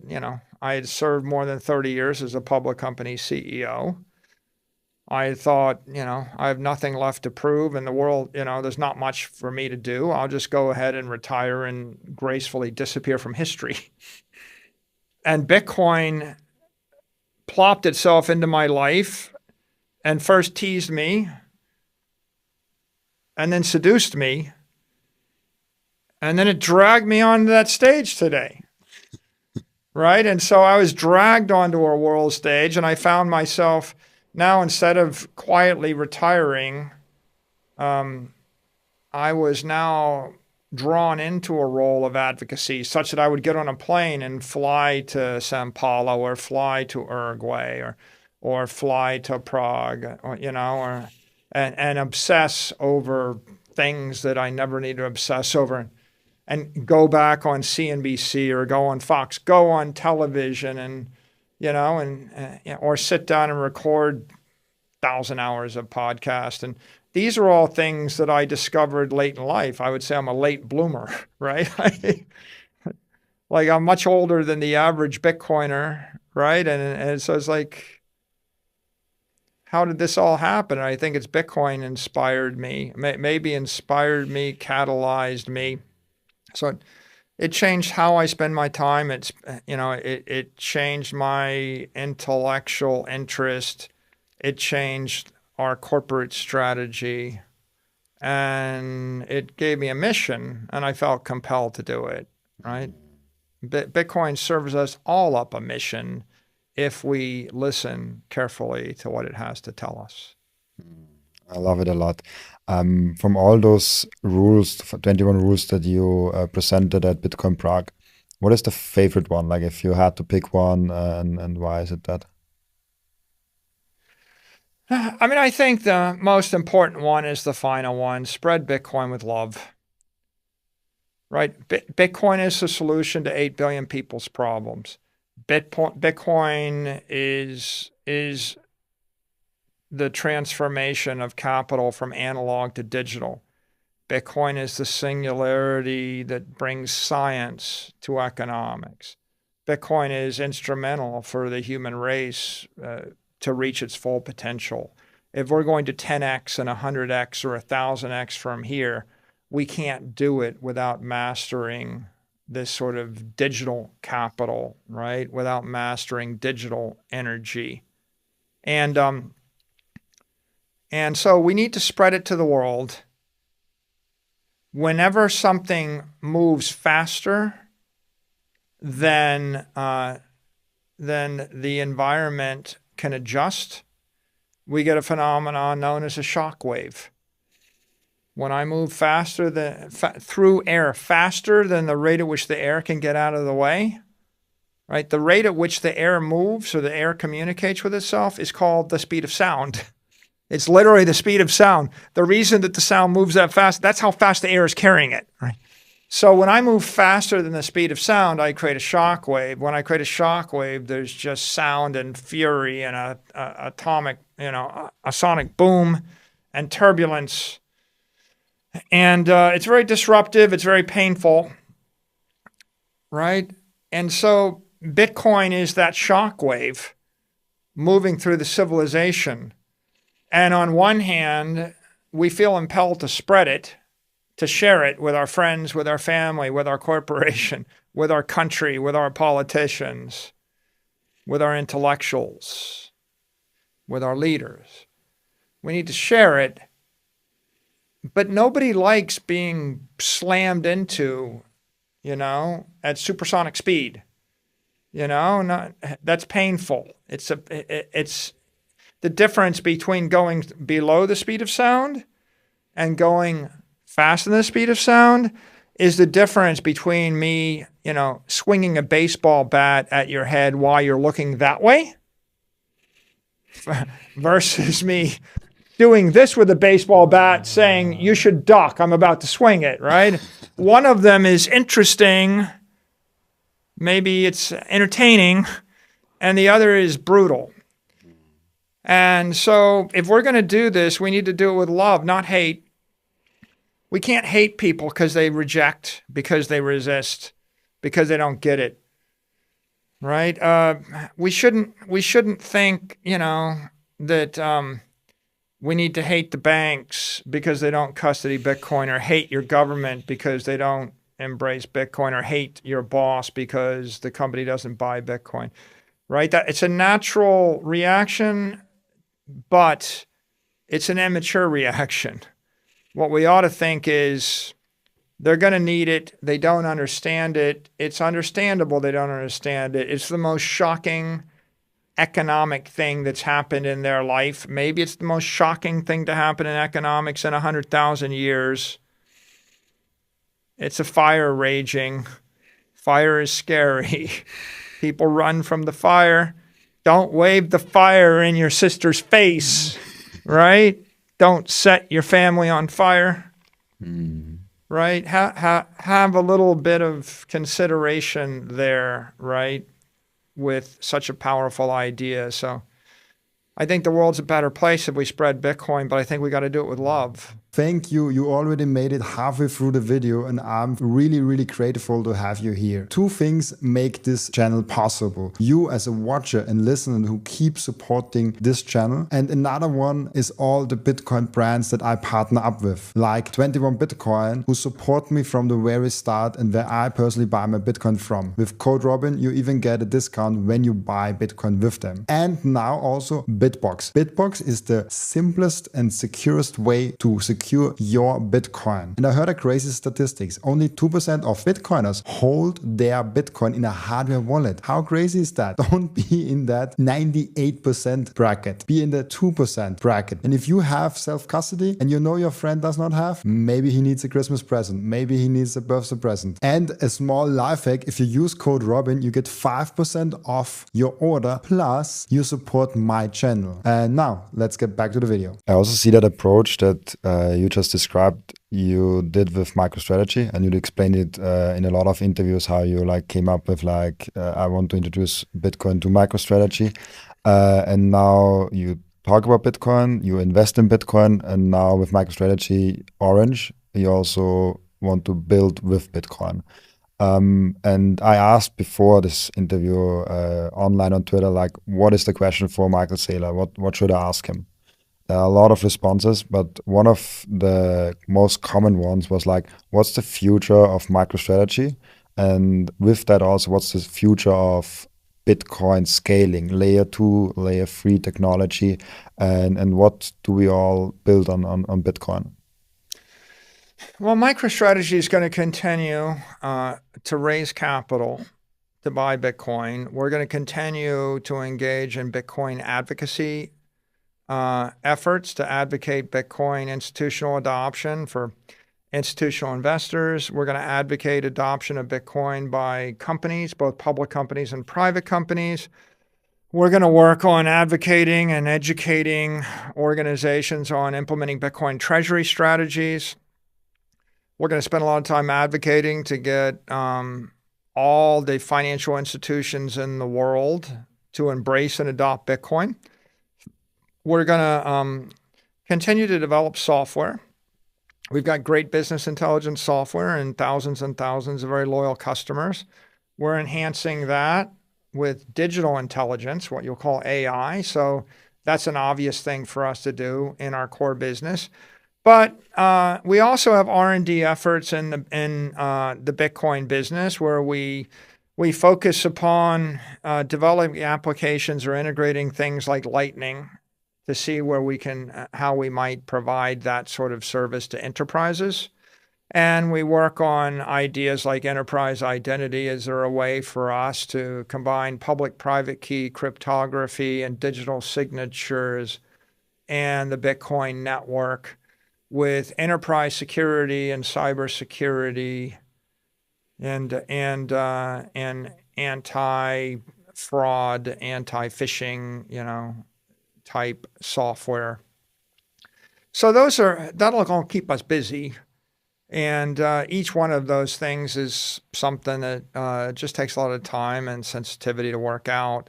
had served more than 30 years as a public company CEO. I thought, I have nothing left to prove in the world. There's not much for me to do. I'll just go ahead and retire and gracefully disappear from history. And Bitcoin plopped itself into my life and first teased me and then seduced me. And then it dragged me onto that stage today, right? And so I was dragged onto a world stage, and I found myself now, instead of quietly retiring, I was now drawn into a role of advocacy such that I would get on a plane and fly to Sao Paulo, or fly to Uruguay, or fly to Prague, and obsess over things that I never need to obsess over. And go back on CNBC or go on Fox, go on television, and or sit down and record 1,000 hours of podcast. And these are all things that I discovered late in life. I would say I'm a late bloomer, right? Like I'm much older than the average Bitcoiner, right? And so it's like, how did this all happen? And I think it's Bitcoin inspired me, maybe inspired me, catalyzed me. So it changed how I spend my time. It changed my intellectual interest. It changed our corporate strategy, and it gave me a mission, and I felt compelled to do it, right? Bitcoin serves us all up a mission if we listen carefully to what it has to tell us. I love it a lot. From all those rules, 21 rules that you presented at Bitcoin Prague, what is the favorite one? Like if you had to pick one, and why is it that? I mean, I think the most important one is the final one: spread Bitcoin with love. Right? Bitcoin is the solution to 8 billion people's problems. Bitcoin is the transformation of capital from analog to digital. Bitcoin is the singularity that brings science to economics. Bitcoin is instrumental for the human race to reach its full potential. If we're going to 10x and 100x or 1,000x from here, we can't do it without mastering this sort of digital capital, right? Without mastering digital energy. And so we need to spread it to the world. Whenever something moves faster than the environment can adjust, we get a phenomenon known as a shock wave. When I move through air faster than the rate at which the air can get out of the way, right? The rate at which the air moves or the air communicates with itself is called the speed of sound. It's literally the speed of sound. The reason that the sound moves that fast, that's how fast the air is carrying it, right? So when I move faster than the speed of sound, I create a shock wave. When I create a shock wave, there's just sound and fury and a atomic, a sonic boom and turbulence. And it's very disruptive. It's very painful, right? And so Bitcoin is that shock wave moving through the civilization. And on one hand, we feel impelled to spread it, to share it with our friends, with our family, with our corporation, with our country, with our politicians, with our intellectuals, with our leaders. We need to share it. But nobody likes being slammed into, at supersonic speed. That's painful. It's the difference between going below the speed of sound and going faster than the speed of sound is the difference between me, swinging a baseball bat at your head while you're looking that way versus me doing this with a baseball bat saying, you should duck, I'm about to swing it, right? One of them is interesting, maybe it's entertaining, and the other is brutal. And so if we're going to do this, we need to do it with love, not hate. We can't hate people because they reject, because they resist, because they don't get it, right? We shouldn't think, that we need to hate the banks because they don't custody Bitcoin, or hate your government because they don't embrace Bitcoin, or hate your boss because the company doesn't buy Bitcoin, right? That it's a natural reaction, but it's an immature reaction. What we ought to think is they're going to need it. They don't understand it. It's understandable they don't understand it. It's the most shocking economic thing that's happened in their life. Maybe it's the most shocking thing to happen in economics in 100,000 years. It's a fire raging. Fire is scary. People run from the fire. Don't wave the fire in your sister's face, right? Don't set your family on fire, right? Have a little bit of consideration there, right? With such a powerful idea. So I think the world's a better place if we spread Bitcoin, but I think we got to do it with love. Thank you. You already made it halfway through the video, and I'm really, really grateful to have you here. Two things make this channel possible. You as a watcher and listener who keep supporting this channel. And another one is all the Bitcoin brands that I partner up with, like 21 Bitcoin, who support me from the very start and where I personally buy my Bitcoin from. With code Robin, you even get a discount when you buy Bitcoin with them. And now also Bitbox. Bitbox is the simplest and securest way to secure secure your Bitcoin. And I heard a crazy statistics. Only 2% of Bitcoiners hold their Bitcoin in a hardware wallet. How crazy is that? Don't be in that 98% bracket. Be in the 2% bracket. And if you have self-custody and you know your friend does not have, maybe he needs a Christmas present. Maybe he needs a birthday present. And a small life hack, if you use code Robin, you get 5% off your order, plus you support my channel. And now let's get back to the video. I also see that approach that you just described you did with MicroStrategy, and you explained it in a lot of interviews how you like came up with like I want to introduce Bitcoin to MicroStrategy, and now you talk about Bitcoin, you invest in Bitcoin, and now with MicroStrategy Orange, you also want to build with Bitcoin. And I asked before this interview online on Twitter, like, what is the question for Michael Saylor? What should I ask him? There are a lot of responses, but one of the most common ones was like, what's the future of MicroStrategy? And with that also, what's the future of Bitcoin scaling, layer 2, layer 3 technology, and what do we all build on Bitcoin? Well, MicroStrategy is going to continue to raise capital to buy Bitcoin. We're going to continue to engage in Bitcoin advocacy efforts to advocate Bitcoin institutional adoption for institutional investors. We're going to advocate adoption of Bitcoin by companies, both public companies and private companies. We're going to work on advocating and educating organizations on implementing Bitcoin treasury strategies. We're going to spend a lot of time advocating to get all the financial institutions in the world to embrace and adopt Bitcoin. We're going to continue to develop software. We've got great business intelligence software and thousands of very loyal customers. We're enhancing that with digital intelligence, what you'll call AI. So that's an obvious thing for us to do in our core business. But we also have R&D efforts in the Bitcoin business where we focus upon developing applications or integrating things like Lightning to see where we can, how we might provide that sort of service to enterprises. And we work on ideas like enterprise identity. Is there a way for us to combine public-private key cryptography and digital signatures and the Bitcoin network with enterprise security and cybersecurity and anti-fraud, anti-phishing, type software. So that'll all keep us busy. And each one of those things is something that just takes a lot of time and sensitivity to work out.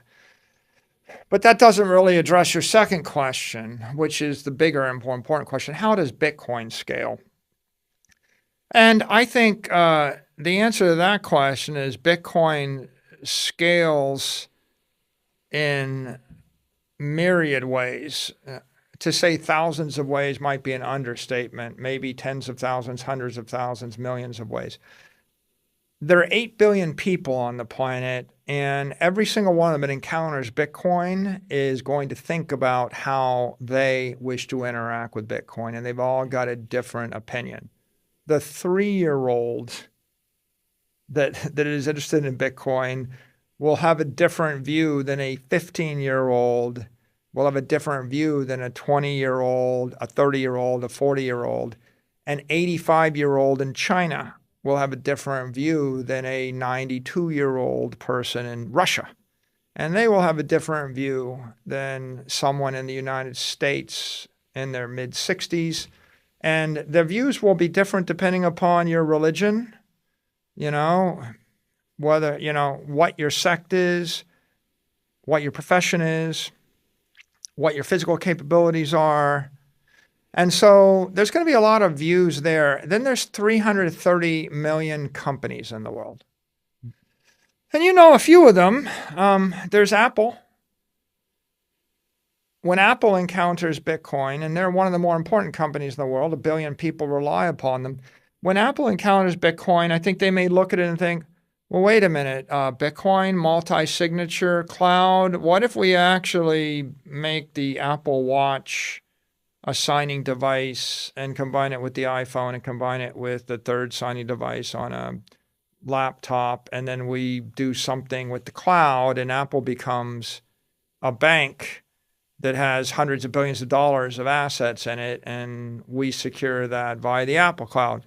But that doesn't really address your second question, which is the bigger and more important question. How does Bitcoin scale? And I think the answer to that question is Bitcoin scales in myriad ways. To say thousands of ways might be an understatement, maybe tens of thousands, hundreds of thousands, millions of ways. There are 8 billion people on the planet, and every single one of them that encounters Bitcoin is going to think about how they wish to interact with Bitcoin, and they've all got a different opinion. The 3-year-old that is interested in Bitcoin will have a different view than a 15-year-old, will have a different view than a 20-year-old, a 30-year-old, a 40-year-old. An 85-year-old in China will have a different view than a 92-year-old person in Russia. And they will have a different view than someone in the United States in their mid-60s. And their views will be different depending upon your religion, whether, what your sect is, what your profession is, what your physical capabilities are. And so there's going to be a lot of views there. Then there's 330 million companies in the world. And a few of them. There's Apple. When Apple encounters Bitcoin, and they're one of the more important companies in the world, 1 billion people rely upon them. When Apple encounters Bitcoin, I think they may look at it and think, well, wait a minute, Bitcoin, multi-signature, cloud. What if we actually make the Apple Watch a signing device and combine it with the iPhone and combine it with the third signing device on a laptop, and then we do something with the cloud, and Apple becomes a bank that has hundreds of billions of dollars of assets in it, and we secure that via the Apple cloud.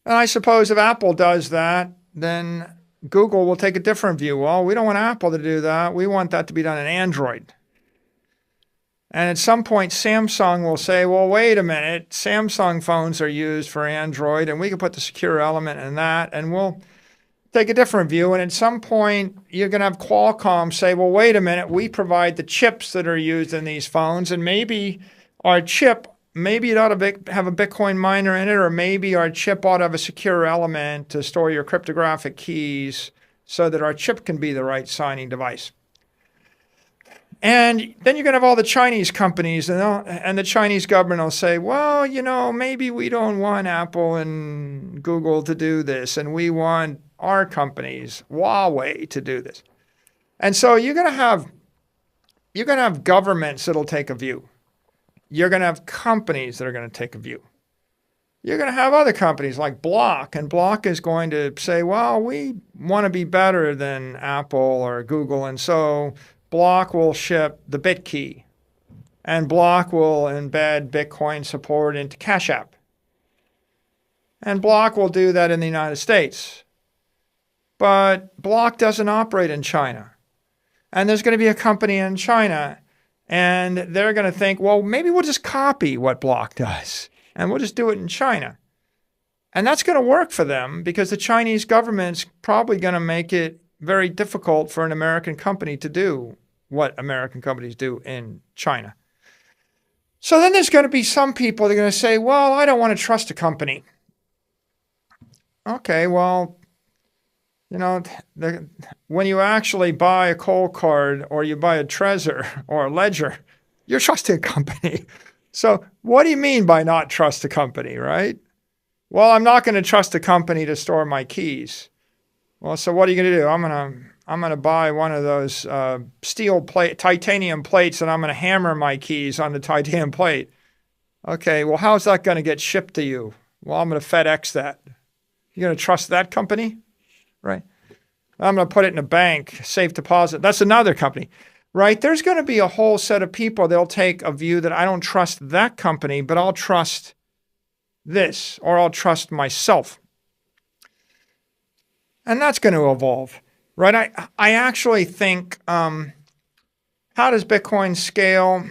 And I suppose if Apple does that, then Google will take a different view. Well, we don't want Apple to do that. We want that to be done in Android. And at some point, Samsung will say, well, wait a minute, Samsung phones are used for Android, and we can put the secure element in that, and we'll take a different view. And at some point, you're going to have Qualcomm say, well, wait a minute, we provide the chips that are used in these phones, and maybe our chip, maybe it ought to have a Bitcoin miner in it, or maybe our chip ought to have a secure element to store your cryptographic keys so that our chip can be the right signing device. And then you're going to have all the Chinese companies, and the Chinese government will say, well, maybe we don't want Apple and Google to do this, and we want our companies, Huawei, to do this. And so you're going to have governments that'll take a view. You're going to have companies that are going to take a view. You're going to have other companies like Block, and Block is going to say, well, we want to be better than Apple or Google, and so Block will ship the BitKey, and Block will embed Bitcoin support into Cash App. And Block will do that in the United States. But Block doesn't operate in China. And there's going to be a company in China, and they're going to think, well, maybe we'll just copy what Block does, and we'll just do it in China. And that's going to work for them because the Chinese government's probably going to make it very difficult for an American company to do what American companies do in China. So then there's going to be some people that are going to say, well, I don't want to trust a company. Okay, well, when you actually buy a Cold Card or you buy a Trezor or a Ledger, you're trusting a company. So what do you mean by not trust a company, right? Well, I'm not going to trust a company to store my keys. Well, so what are you going to do? I'm going to buy one of those titanium plates, and I'm going to hammer my keys on the titanium plate. Okay, well, how's that going to get shipped to you? Well, I'm going to FedEx that. You're going to trust that company? Right? I'm going to put it in a bank, safe deposit. That's another company, right? There's going to be a whole set of people. They'll take a view that I don't trust that company, but I'll trust this, or I'll trust myself. And that's going to evolve, right? I actually think, how does Bitcoin scale?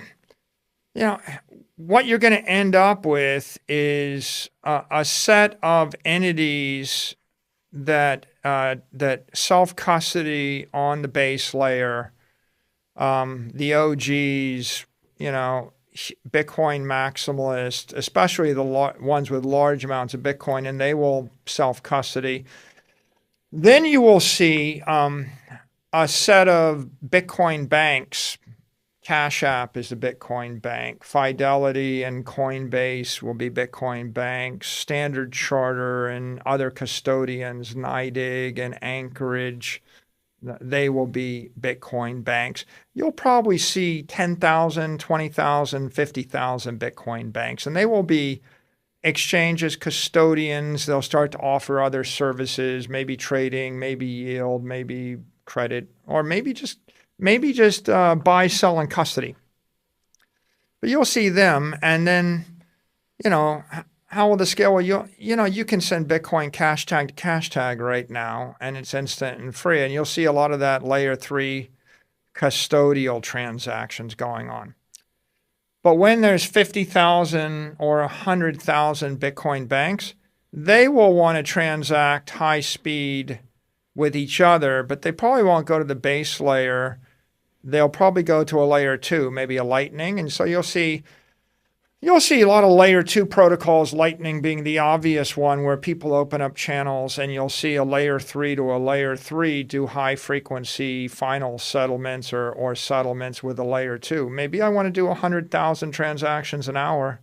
What you're going to end up with is a set of entities that self-custody on the base layer, the OGs, Bitcoin maximalists, especially the ones with large amounts of Bitcoin, and they will self-custody. Then you will see a set of Bitcoin banks. Cash App is the Bitcoin bank. Fidelity and Coinbase will be Bitcoin banks. Standard Charter and other custodians, NYDIG and Anchorage, they will be Bitcoin banks. You'll probably see 10,000, 20,000, 50,000 Bitcoin banks, and they will be exchanges, custodians. They'll start to offer other services, maybe trading, maybe yield, maybe credit, or maybe just buy, sell, and custody. But you'll see them, and then, how will the scale? Well, you can send Bitcoin cash tag to cash tag right now, and it's instant and free, and you'll see a lot of that layer 3 custodial transactions going on. But when there's 50,000 or 100,000 Bitcoin banks, they will want to transact high speed with each other, but they probably won't go to the base layer. They'll probably go to a layer 2, maybe a Lightning. And so you'll see a lot of layer 2 protocols, Lightning being the obvious one where people open up channels, and you'll see a layer 3 to a layer 3 do high frequency final settlements or settlements with a layer 2. Maybe I want to do 100,000 transactions an hour,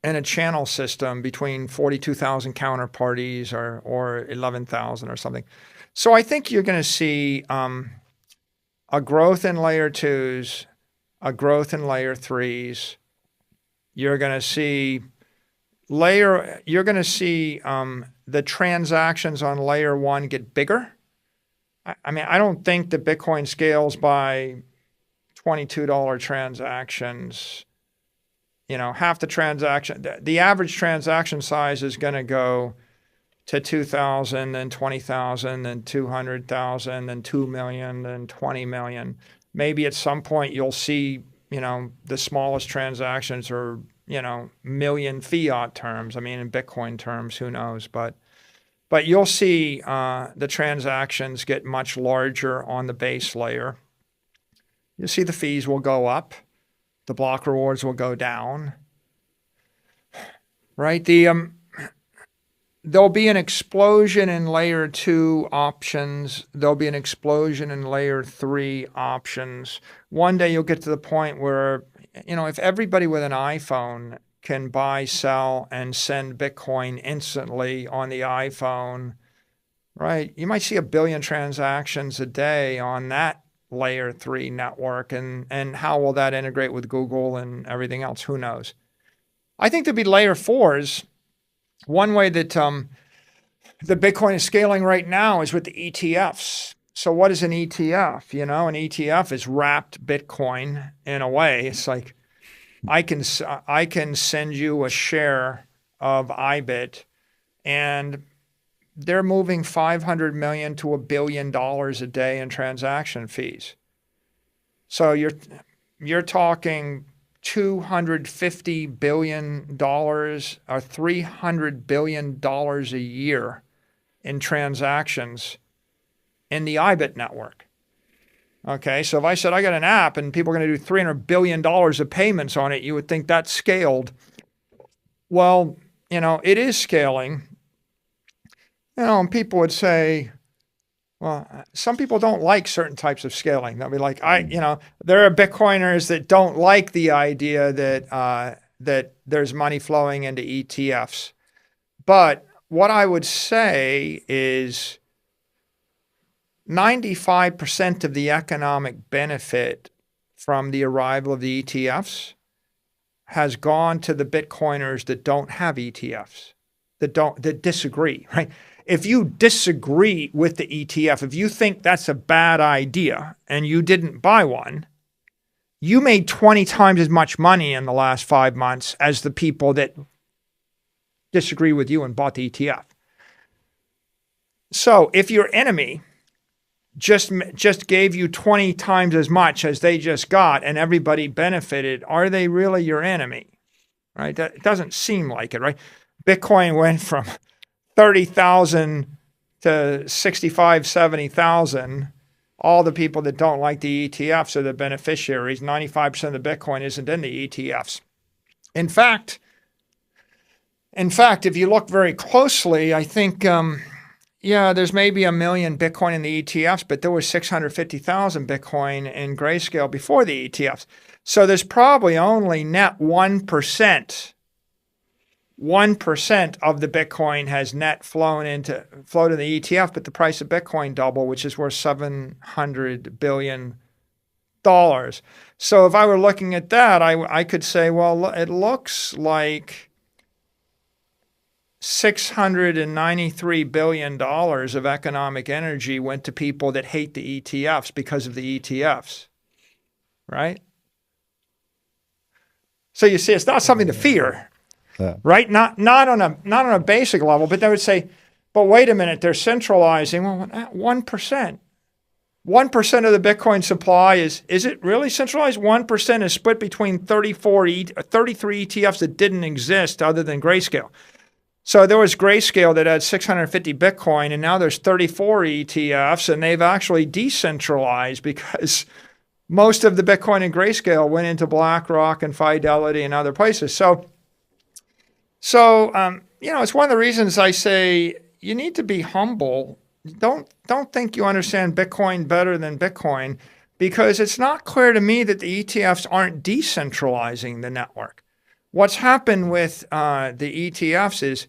in a channel system between 42,000 counterparties or 11,000 or something. So I think you're going to see a growth in layer 2s, a growth in layer 3s. You're going to see the transactions on layer 1 get bigger. I mean, I don't think that Bitcoin scales by $22 transactions. Half the transaction, the average transaction size is going to go to 2,000, then 20,000, then 200,000, then 2 million, then 20 million. Maybe at some point you'll see, the smallest transactions are, million fiat terms. I mean, in Bitcoin terms, who knows? But you'll see the transactions get much larger on the base layer. You'll see the fees will go up. The block rewards will go down. Right? There'll be an explosion in layer 2 options. There'll be an explosion in layer 3 options. One day you'll get to the point where, if everybody with an iPhone can buy, sell, and send Bitcoin instantly on the iPhone, right? You might see 1 billion transactions a day on that layer 3 network. And how will that integrate with Google and everything else? Who knows? I think there'll be layer 4s. One way that the Bitcoin is scaling right now is with the ETFs. So what is an ETF? An ETF is wrapped Bitcoin in a way. It's like I can send you a share of IBIT, and they're moving 500 million to $1 billion a day in transaction fees. So you're talking $250 billion or $300 billion a year in transactions in the IBIT network. Okay, so if I said I got an app and people are going to do $300 billion of payments on it, you would think that's scaled. Well, it is scaling. And people would say, well, some people don't like certain types of scaling. They'll be like, there are Bitcoiners that don't like the idea that there's money flowing into ETFs. But what I would say is 95% of the economic benefit from the arrival of the ETFs has gone to the Bitcoiners that don't have ETFs, that disagree, right? If you disagree with the ETF, if you think that's a bad idea and you didn't buy one, you made 20 times as much money in the last 5 months as the people that disagree with you and bought the ETF. So if your enemy just gave you 20 times as much as they just got and everybody benefited, are they really your enemy? Right? That doesn't seem like it, right? Bitcoin went from 30,000 to 65, 70,000. All the people that don't like the ETFs are the beneficiaries. 95% of the Bitcoin isn't in the ETFs. In fact, if you look very closely, I think, there's maybe 1 million Bitcoin in the ETFs, but there was 650,000 Bitcoin in Grayscale before the ETFs. So there's probably only net 1%. 1% of the Bitcoin has net flowed in the ETF, but the price of Bitcoin doubled, which is worth $700 billion. So if I were looking at that, I could say, well, it looks like $693 billion of economic energy went to people that hate the ETFs because of the ETFs, right? So you see, it's not something to fear. Yeah. Right? Not on a basic level, but they would say, but wait a minute, they're centralizing. Well, 1%. 1% of the Bitcoin supply is it really centralized? 1% is split between 33 ETFs that didn't exist other than Grayscale. So there was Grayscale that had 650 Bitcoin, and now there's 34 ETFs, and they've actually decentralized because most of the Bitcoin in Grayscale went into BlackRock and Fidelity and other places. So it's one of the reasons I say you need to be humble. Don't think you understand Bitcoin better than Bitcoin, because it's not clear to me that the ETFs aren't decentralizing the network. What's happened with the ETFs is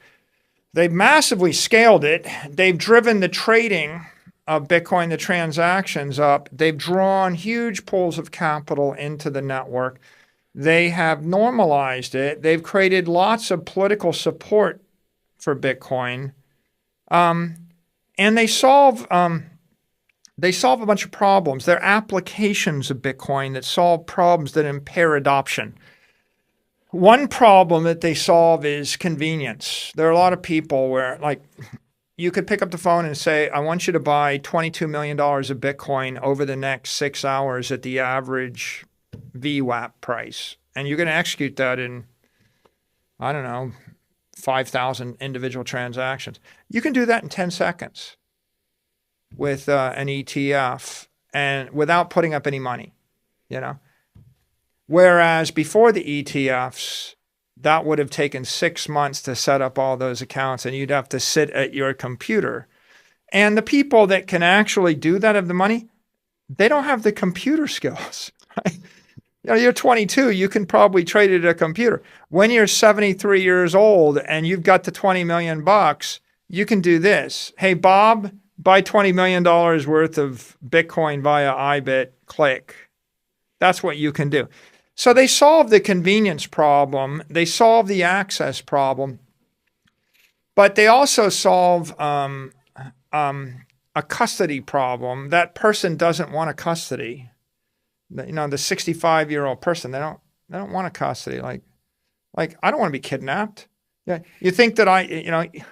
they've massively scaled it. They've driven the trading of Bitcoin, the transactions up. They've drawn huge pools of capital into the network. They have normalized it. They've created lots of political support for Bitcoin. And they solve a bunch of problems. They're applications of Bitcoin that solve problems that impair adoption. One problem that they solve is convenience. There are a lot of people where, like, you could pick up the phone and say, I want you to buy $22 million of Bitcoin over the next 6 hours at the average VWAP price. And you're going to execute that in, I don't know, 5,000 individual transactions. You can do that in 10 seconds with an ETF and without putting up any money, you know. Whereas before the ETFs, that would have taken 6 months to set up all those accounts, and you'd have to sit at your computer. And the people that can actually do that have the money, they don't have the computer skills, right? You know, you're 22, you can probably trade it at a computer. When you're 73 years old and you've got the 20 million bucks, you can do this. Hey, Bob, buy $20 million worth of Bitcoin via iBit, click. That's what you can do. So they solve the convenience problem. They solve the access problem. But they also solve a custody problem. That person doesn't want a custody. You know, the 65-year-old person, they don't want a custody. Like I don't want to be kidnapped. Yeah, you think that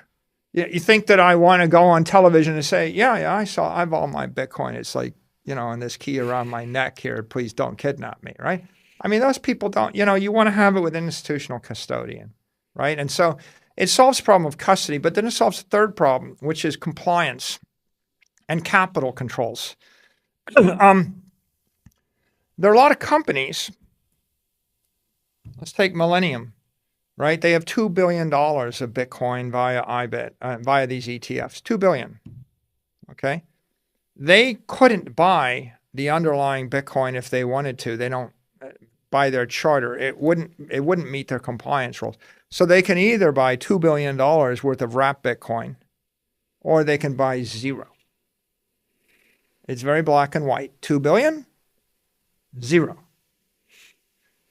you think that I want to go on television and say, yeah, I've all my Bitcoin. It's like, you know, and this key around my neck here. Please don't kidnap me, right? I mean, those people don't. You know, you want to have it with an institutional custodian, right? And so it solves the problem of custody, but then it solves the third problem, which is compliance and capital controls. There are a lot of companies. Let's take Millennium, right? They have $2 billion of Bitcoin via iBit, via these ETFs, $2 billion, okay? They couldn't buy the underlying Bitcoin if they wanted to. They don't by their charter. It wouldn't meet their compliance rules. So they can either buy $2 billion worth of wrapped Bitcoin, or they can buy zero. It's very black and white. 2 billion, zero.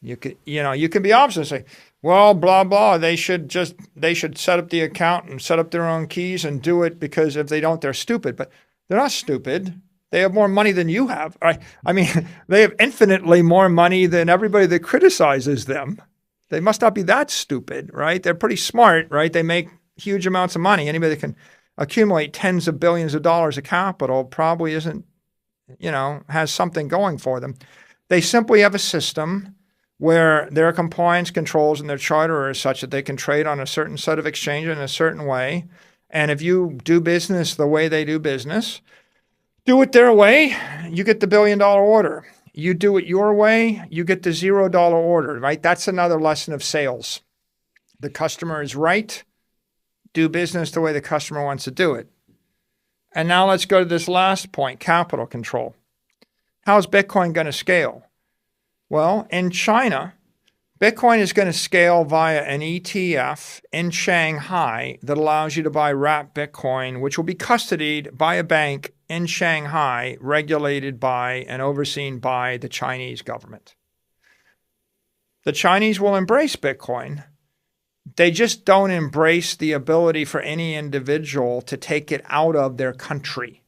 You can be opposite and say, well, blah, blah, they should set up the account and set up their own keys and do it, because if they don't, they're stupid. But they're not stupid. They have more money than you have. Right? I mean, they have infinitely more money than everybody that criticizes them. They must not be that stupid, right? They're pretty smart, right? They make huge amounts of money. Anybody that can accumulate tens of billions of dollars of capital probably isn't, has something going for them. They simply have a system where their compliance controls and their charter are such that they can trade on a certain set of exchange in a certain way. And if you do business the way they do business, do it their way, you get the $1 billion order. You do it your way, you get the $0 order, right? That's another lesson of sales. The customer is right. Do business the way the customer wants to do it. And now let's go to this last point, capital control. How's Bitcoin going to scale? Well, in China, Bitcoin is going to scale via an ETF in Shanghai that allows you to buy wrapped Bitcoin, which will be custodied by a bank in Shanghai, regulated by and overseen by the Chinese government. The Chinese will embrace Bitcoin. They just don't embrace the ability for any individual to take it out of their country.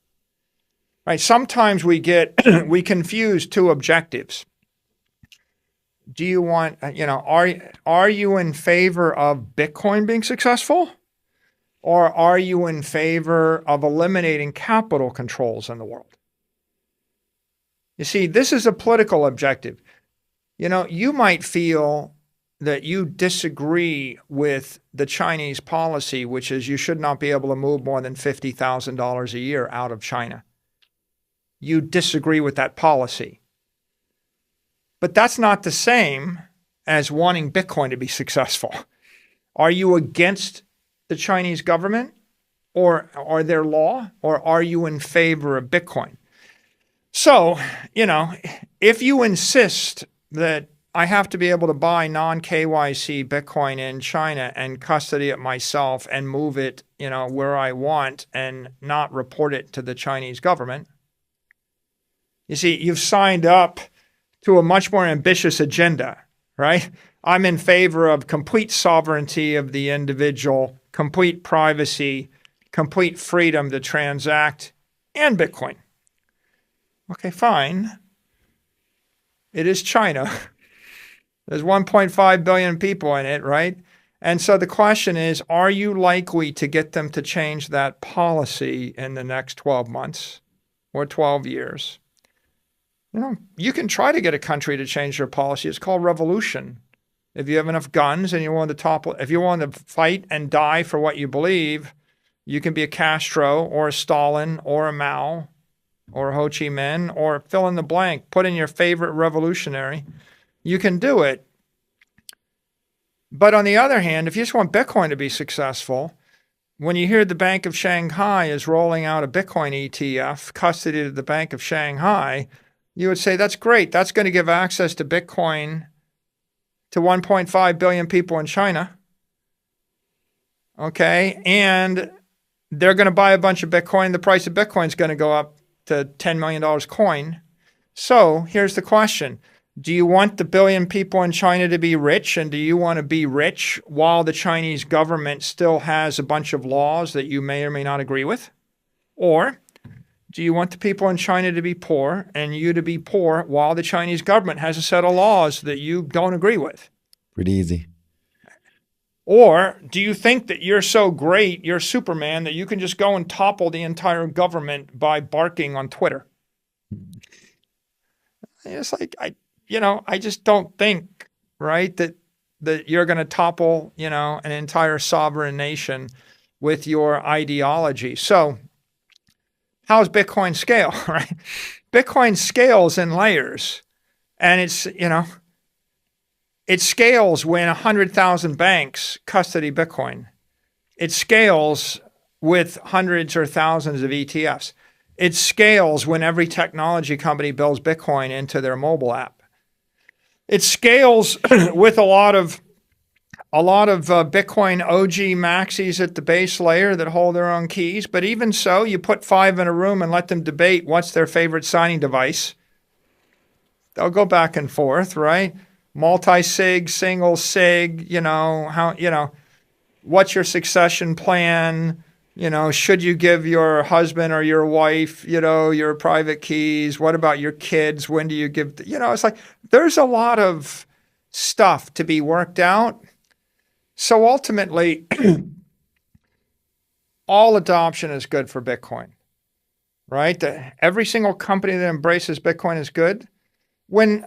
Right? Sometimes we confuse two objectives. Do you want, are you in favor of Bitcoin being successful? Or are you in favor of eliminating capital controls in the world? You see, this is a political objective. You might feel that you disagree with the Chinese policy, which is you should not be able to move more than $50,000 a year out of China. You disagree with that policy. But that's not the same as wanting Bitcoin to be successful. Are you against the Chinese government or their law, or are you in favor of Bitcoin? So, if you insist that I have to be able to buy non-KYC Bitcoin in China and custody it myself and move it, where I want and not report it to the Chinese government. You see, you've signed up to a much more ambitious agenda, right? I'm in favor of complete sovereignty of the individual, complete privacy, complete freedom to transact, and Bitcoin. Okay, fine. It is China. There's 1.5 billion people in it, right? And so the question is, are you likely to get them to change that policy in the next 12 months or 12 years? You can try to get a country to change their policy. It's called revolution. If you have enough guns and you want to topple, if you want to fight and die for what you believe, you can be a Castro or a Stalin or a Mao or a Ho Chi Minh or fill in the blank. Put in your favorite revolutionary. You can do it. But on the other hand, if you just want Bitcoin to be successful, when you hear the Bank of Shanghai is rolling out a Bitcoin ETF, custody of the Bank of Shanghai, you would say, that's great. That's going to give access to Bitcoin to 1.5 billion people in China. Okay. And they're going to buy a bunch of Bitcoin. The price of Bitcoin is going to go up to $10 million coin. So here's the question. Do you want the billion people in China to be rich? And do you want to be rich while the Chinese government still has a bunch of laws that you may or may not agree with? Or do you want the people in China to be poor and you to be poor while the Chinese government has a set of laws that you don't agree with? Pretty easy. Or do you think that you're so great, you're Superman, that you can just go and topple the entire government by barking on Twitter? It's like, I just don't think, right, that you're going to topple, an entire sovereign nation with your ideology. So how's Bitcoin scale, right? Bitcoin scales in layers, and it scales when 100,000 banks custody Bitcoin. It scales with hundreds or thousands of ETFs. It scales when every technology company builds Bitcoin into their mobile app. It scales with a lot of Bitcoin OG maxis at the base layer that hold their own keys. But even so, you put 5 in a room and let them debate what's their favorite signing device. They'll go back and forth, right? Multi-sig, single sig, what's your succession plan? Should you give your husband or your wife, your private keys? What about your kids? When do you give, it's like, there's a lot of stuff to be worked out. So ultimately, all adoption is good for Bitcoin, right? Every single company that embraces Bitcoin is good. When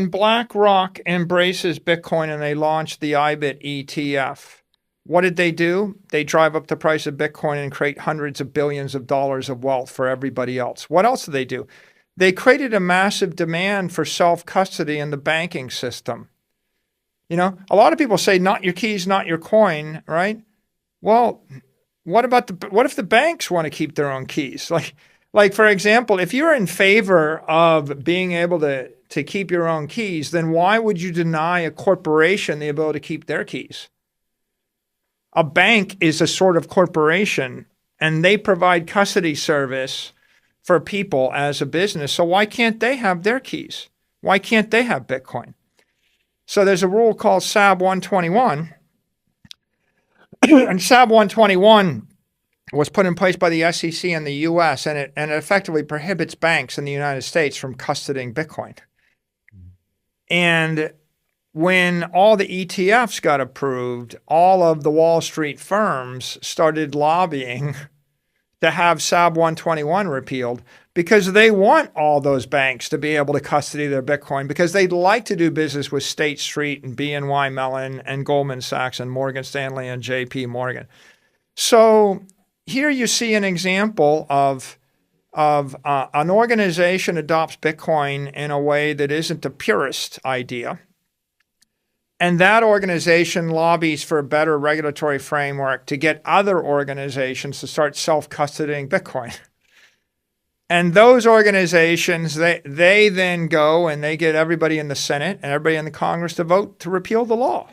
BlackRock embraces Bitcoin and they launch the IBIT ETF, what did they do? They drive up the price of Bitcoin and create hundreds of billions of dollars of wealth for everybody else. What else did they do? They created a massive demand for self-custody in the banking system. A lot of people say, not your keys, not your coin, right? Well, what if the banks want to keep their own keys? Like for example, if you're in favor of being able to keep your own keys, then why would you deny a corporation the ability to keep their keys? A bank is a sort of corporation, and they provide custody service for people as a business. So why can't they have their keys? Why can't they have Bitcoin? So there's a rule called SAB 121. And SAB 121 was put in place by the SEC in the US, and it effectively prohibits banks in the United States from custodying Bitcoin. And when all the ETFs got approved, all of the Wall Street firms started lobbying to have SAB 121 repealed because they want all those banks to be able to custody their Bitcoin because they'd like to do business with State Street and BNY Mellon and Goldman Sachs and Morgan Stanley and JP Morgan. So here you see an example of an organization adopts Bitcoin in a way that isn't a purist idea. And that organization lobbies for a better regulatory framework to get other organizations to start self-custodying Bitcoin. And those organizations, they then go and they get everybody in the Senate and everybody in the Congress to vote to repeal the law.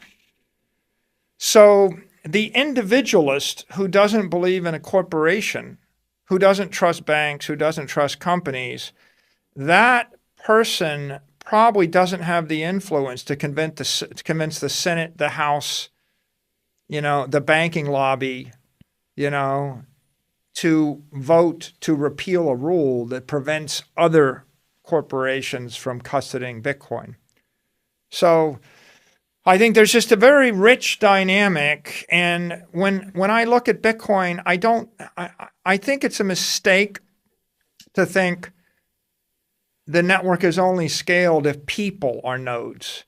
So the individualist who doesn't believe in a corporation, who doesn't trust banks, who doesn't trust companies, that person probably doesn't have the influence to convince the Senate, the House, the banking lobby, to vote to repeal a rule that prevents other corporations from custodying Bitcoin. So I think there's just a very rich dynamic. And when I look at Bitcoin, I think it's a mistake to think the network is only scaled if people are nodes,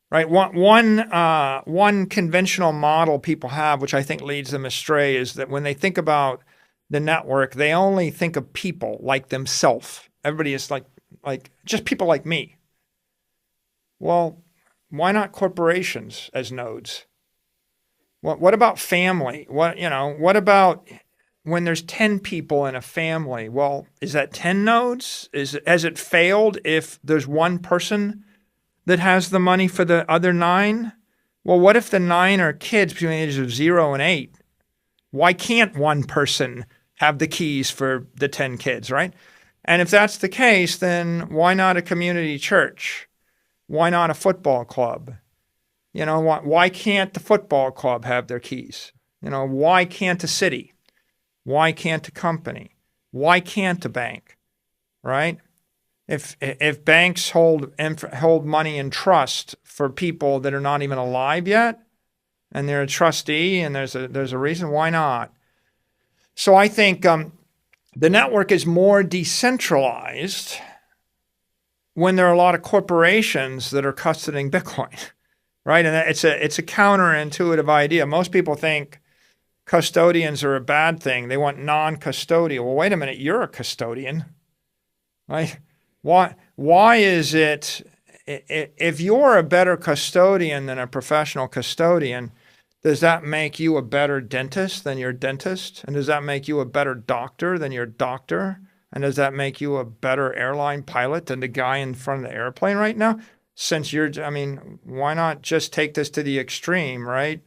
right? One conventional model people have, which I think leads them astray, is that when they think about the network, they only think of people like themselves. Everybody is like just people like me. Well, why not corporations as nodes? What about family? What about when there's 10 people in a family? Well, is that 10 nodes? Has it failed if there's one person that has the money for the other 9? Well, what if the 9 are kids between the ages of 0 and 8? Why can't one person have the keys for the 10 kids, right? And if that's the case, then why not a community church? Why not a football club? Why can't the football club have their keys? Why can't a city? Why can't a company? Why can't a bank? Right? If banks hold money in trust for people that are not even alive yet, and they're a trustee, and there's a reason, why not? So I think the network is more decentralized when there are a lot of corporations that are custodying Bitcoin, right? And it's a counterintuitive idea. Most people think custodians are a bad thing. They want non-custodial. Well, wait a minute, you're a custodian, right? Why is it, if you're a better custodian than a professional custodian, does that make you a better dentist than your dentist? And does that make you a better doctor than your doctor? And does that make you a better airline pilot than the guy in front of the airplane right now? Why not just take this to the extreme, right?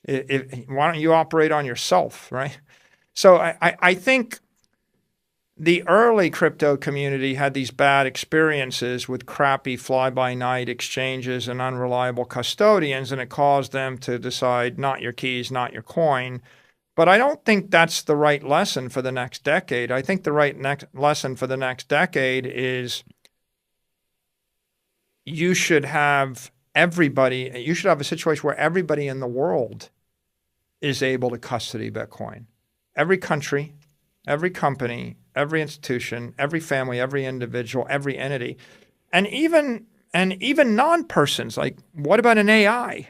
Why don't you operate on yourself, right? So I think the early crypto community had these bad experiences with crappy fly-by-night exchanges and unreliable custodians, and it caused them to decide not your keys, not your coin. But I don't think that's the right lesson for the next decade. I think the right lesson for the next decade is you should have a situation where everybody in the world is able to custody Bitcoin. Every country, every company, every institution, every family, every individual, every entity, and even non-persons. Like, what about an AI?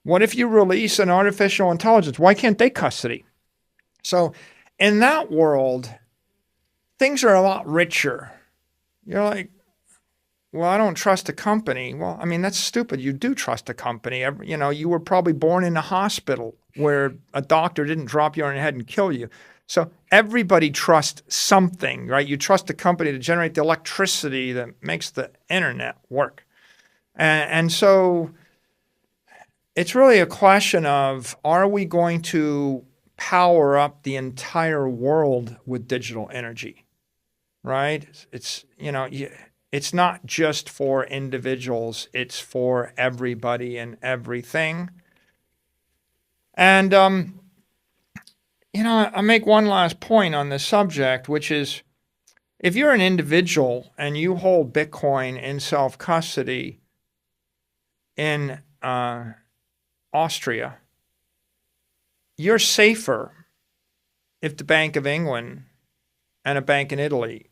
What if you release an artificial intelligence? Why can't they custody? So in that world, things are a lot richer. You're like, well, I don't trust a company. Well, that's stupid. You do trust a company. You were probably born in a hospital where a doctor didn't drop you on your head and kill you. So everybody trusts something, right? You trust a company to generate the electricity that makes the internet work. And so it's really a question of, are we going to power up the entire world with digital energy, right? It's not just for individuals, it's for everybody and everything. And, I'll make one last point on this subject, which is, if you're an individual and you hold Bitcoin in self-custody in Austria, you're safer if the Bank of England and a bank in Italy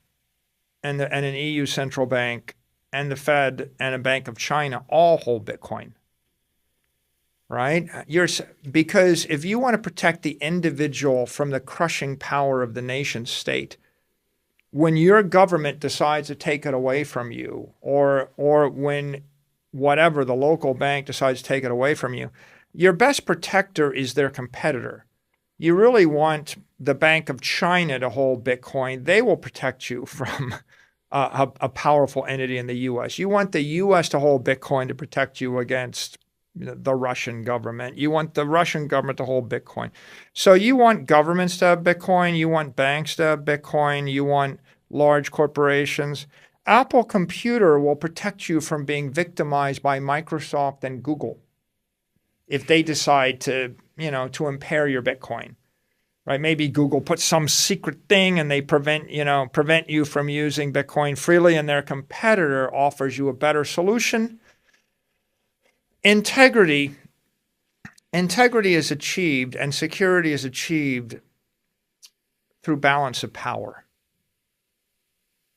and an EU central bank and the Fed and a Bank of China all hold Bitcoin, right? Because if you want to protect the individual from the crushing power of the nation state, when your government decides to take it away from you, or when whatever the local bank decides to take it away from you, your best protector is their competitor. You really want the Bank of China to hold Bitcoin, they will protect you from a powerful entity in the U.S. You want the U.S. to hold Bitcoin to protect you against the Russian government. You want the Russian government to hold Bitcoin. So you want governments to have Bitcoin. You want banks to have Bitcoin. You want large corporations. Apple Computer will protect you from being victimized by Microsoft and Google if they decide to impair your Bitcoin. Right? Maybe Google puts some secret thing and they prevent you from using Bitcoin freely, and their competitor offers you a better solution. Integrity is achieved, and security is achieved through balance of power.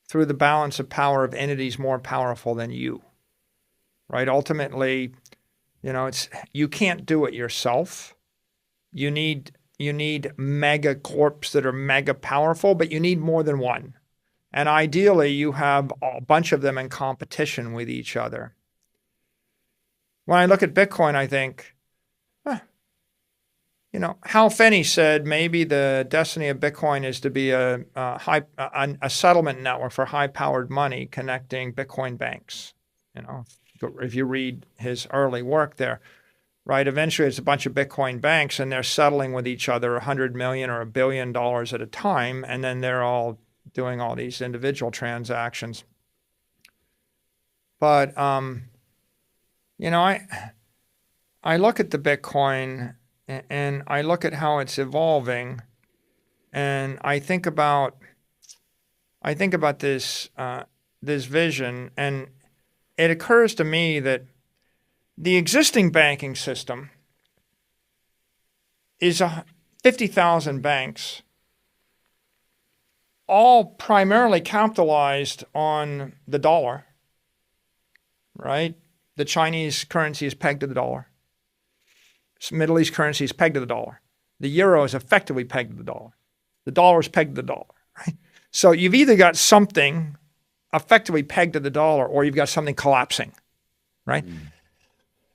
Through the balance of power of entities more powerful than you. Right? Ultimately, you can't do it yourself. You need mega corps that are mega powerful, but you need more than one. And ideally, you have a bunch of them in competition with each other. When I look at Bitcoin, I think, Hal Finney said maybe the destiny of Bitcoin is to be a settlement network for high-powered money connecting Bitcoin banks. If you read his early work there. Right, eventually it's a bunch of Bitcoin banks and they're settling with each other $100 million or $1 billion at a time, and then they're all doing all these individual transactions. But I look at the Bitcoin and I look at how it's evolving, and I think about this vision, and it occurs to me that the existing banking system is 50,000 banks, all primarily capitalized on the dollar, right? The Chinese currency is pegged to the dollar. Middle East currency is pegged to the dollar. The euro is effectively pegged to the dollar. The dollar is pegged to the dollar, right? So you've either got something effectively pegged to the dollar or you've got something collapsing, right?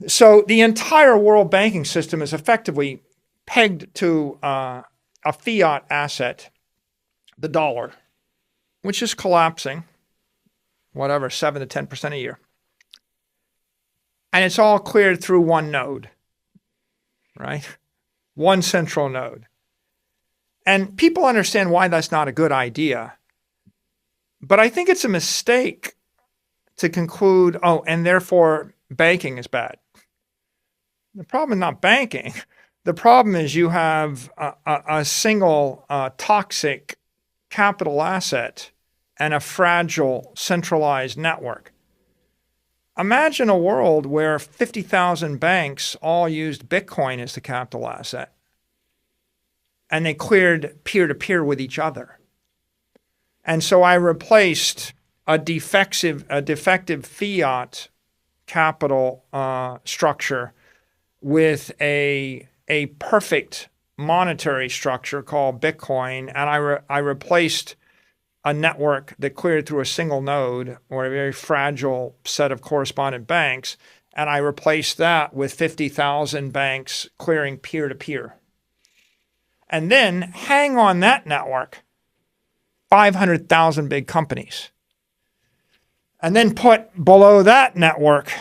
So the entire world banking system is effectively pegged to a fiat asset, the dollar, which is collapsing, 7 to 10% a year. And it's all cleared through one node, right? One central node. And people understand why that's not a good idea. But I think it's a mistake to conclude, and therefore banking is bad. The problem is not banking. The problem is you have a single toxic capital asset and a fragile centralized network. Imagine a world where 50,000 banks all used Bitcoin as the capital asset, and they cleared peer-to-peer with each other. And so I replaced a defective fiat capital structure with a perfect monetary structure called Bitcoin, and I replaced a network that cleared through a single node or a very fragile set of correspondent banks, and I replaced that with 50,000 banks clearing peer-to-peer. And then hang on that network 500,000 big companies. And then put below that network,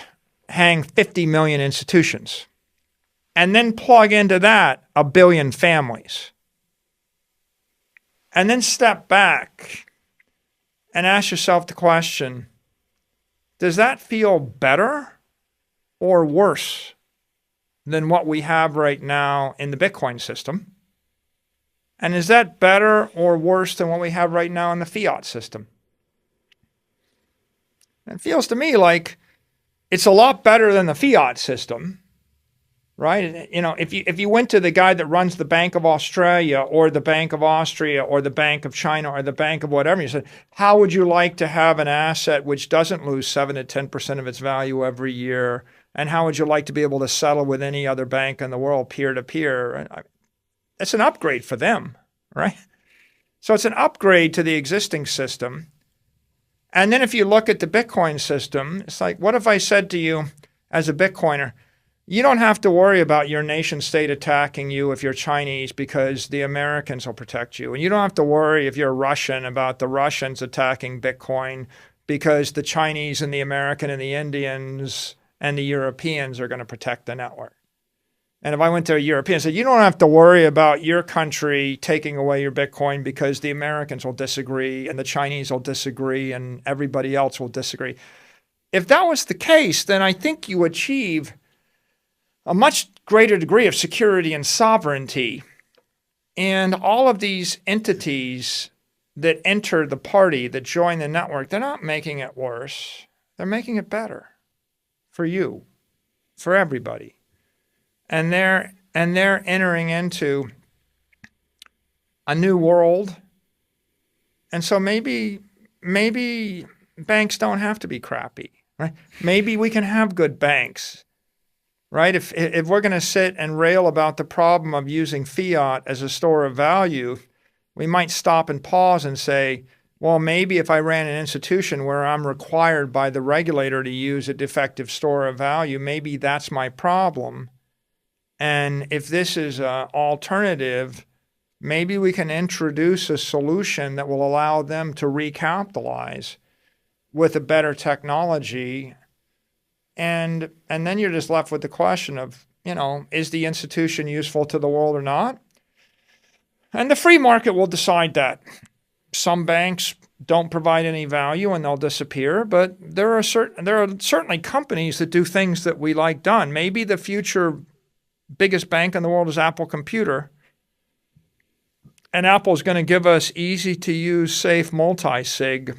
hang 50 million institutions. And then plug into that 1 billion families. And then step back and ask yourself the question, does that feel better or worse than what we have right now in the Bitcoin system? And is that better or worse than what we have right now in the fiat system? It feels to me like it's a lot better than the fiat system, right? If you went to the guy that runs the Bank of Australia or the Bank of Austria or the Bank of China or the Bank of whatever, you said, how would you like to have an asset which doesn't lose 7 to 10% of its value every year? And how would you like to be able to settle with any other bank in the world peer-to-peer? It's an upgrade for them, right? So it's an upgrade to the existing system. And then if you look at the Bitcoin system, it's like, what if I said to you as a Bitcoiner, You don't have to worry about your nation state attacking you if you're Chinese, because the Americans will protect you. And you don't have to worry if you're Russian about the Russians attacking Bitcoin, because the Chinese and the American and the Indians and the Europeans are going to protect the network. And if I went to a European and said, you don't have to worry about your country taking away your Bitcoin because the Americans will disagree and the Chinese will disagree and everybody else will disagree. If that was the case, then I think you achieve a much greater degree of security and sovereignty. And all of these entities that enter the party, that join the network, they're not making it worse. They're making it better for you, for everybody. And they're entering into a new world. And so maybe banks don't have to be crappy, right? Maybe we can have good banks, right? If we're going to sit and rail about the problem of using fiat as a store of value, we might stop and pause and say, well, maybe if I ran an institution where I'm required by the regulator to use a defective store of value, maybe that's my problem. And if this is an alternative, maybe we can introduce a solution that will allow them to recapitalize with a better technology. And then you're just left with the question of, is the institution useful to the world or not? And the free market will decide that. Some banks don't provide any value and they'll disappear, but there are certainly companies that do things that we like done. Maybe the future biggest bank in the world is Apple Computer. And Apple's going to give us easy-to-use, safe multi-sig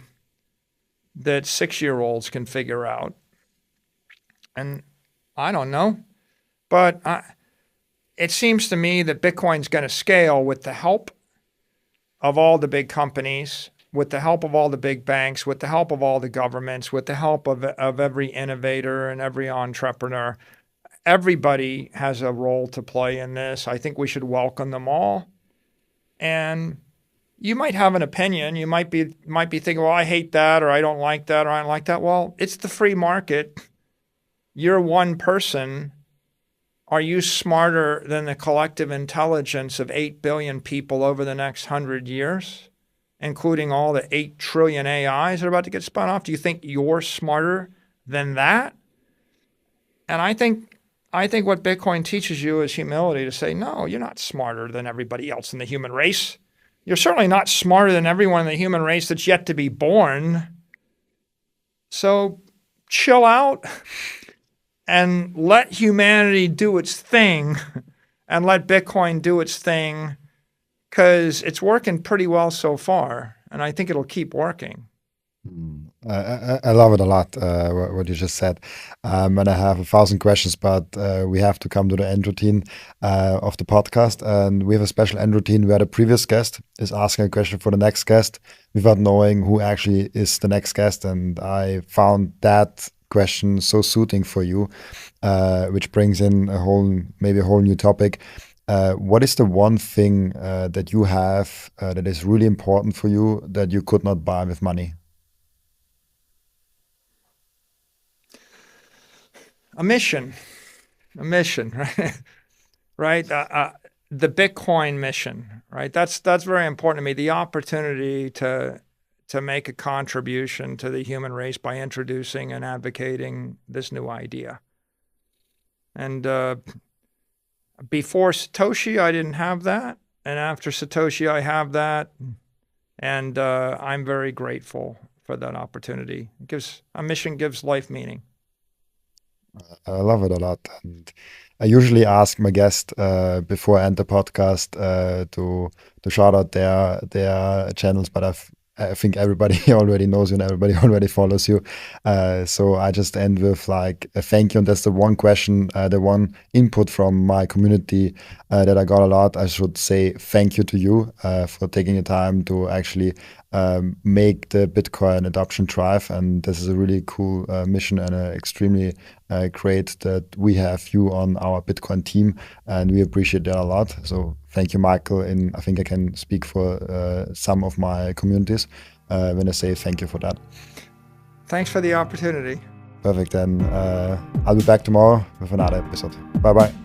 that 6-year-olds can figure out. And I don't know. But it seems to me that Bitcoin's going to scale with the help of all the big companies, with the help of all the big banks, with the help of all the governments, with the help of every innovator and every entrepreneur. Everybody has a role to play in this. I think we should welcome them all. And you might have an opinion. You might be thinking, well, I hate that, or I don't like that, or I don't like that. Well, it's the free market. You're one person. Are you smarter than the collective intelligence of 8 billion people over the next 100 years, including all the 8 trillion AIs that are about to get spun off? Do you think you're smarter than that? And I think what Bitcoin teaches you is humility, to say, no, you're not smarter than everybody else in the human race. You're certainly not smarter than everyone in the human race that's yet to be born. So chill out and let humanity do its thing and let Bitcoin do its thing, because it's working pretty well so far, and I think it'll keep working. I love it a lot, what you just said. And I have 1,000 questions, but we have to come to the end routine of the podcast. And we have a special end routine where the previous guest is asking a question for the next guest without knowing who actually is the next guest. And I found that question so suiting for you, which brings in maybe a whole new topic. What is the one thing that you have that is really important for you that you could not buy with money? A mission, right? Right. The Bitcoin mission, right? That's very important to me. The opportunity to make a contribution to the human race by introducing and advocating this new idea. And before Satoshi, I didn't have that, and after Satoshi, I have that, and I'm very grateful for that opportunity. A mission gives life meaning. I love it a lot. And I usually ask my guest before I end the podcast to shout out their channels, but I think everybody already knows you and everybody already follows you. So I just end with like a thank you. And that's the one question, the one input from my community that I got a lot. I should say thank you to you for taking the time to actually make the Bitcoin adoption thrive. And this is a really cool mission, and extremely great that we have you on our Bitcoin team, and we appreciate that a lot. So thank you, Michael. And I think I can speak for some of my communities when I say thank you for that. Thanks for the opportunity. Perfect. And I'll be back tomorrow with another episode. Bye-bye.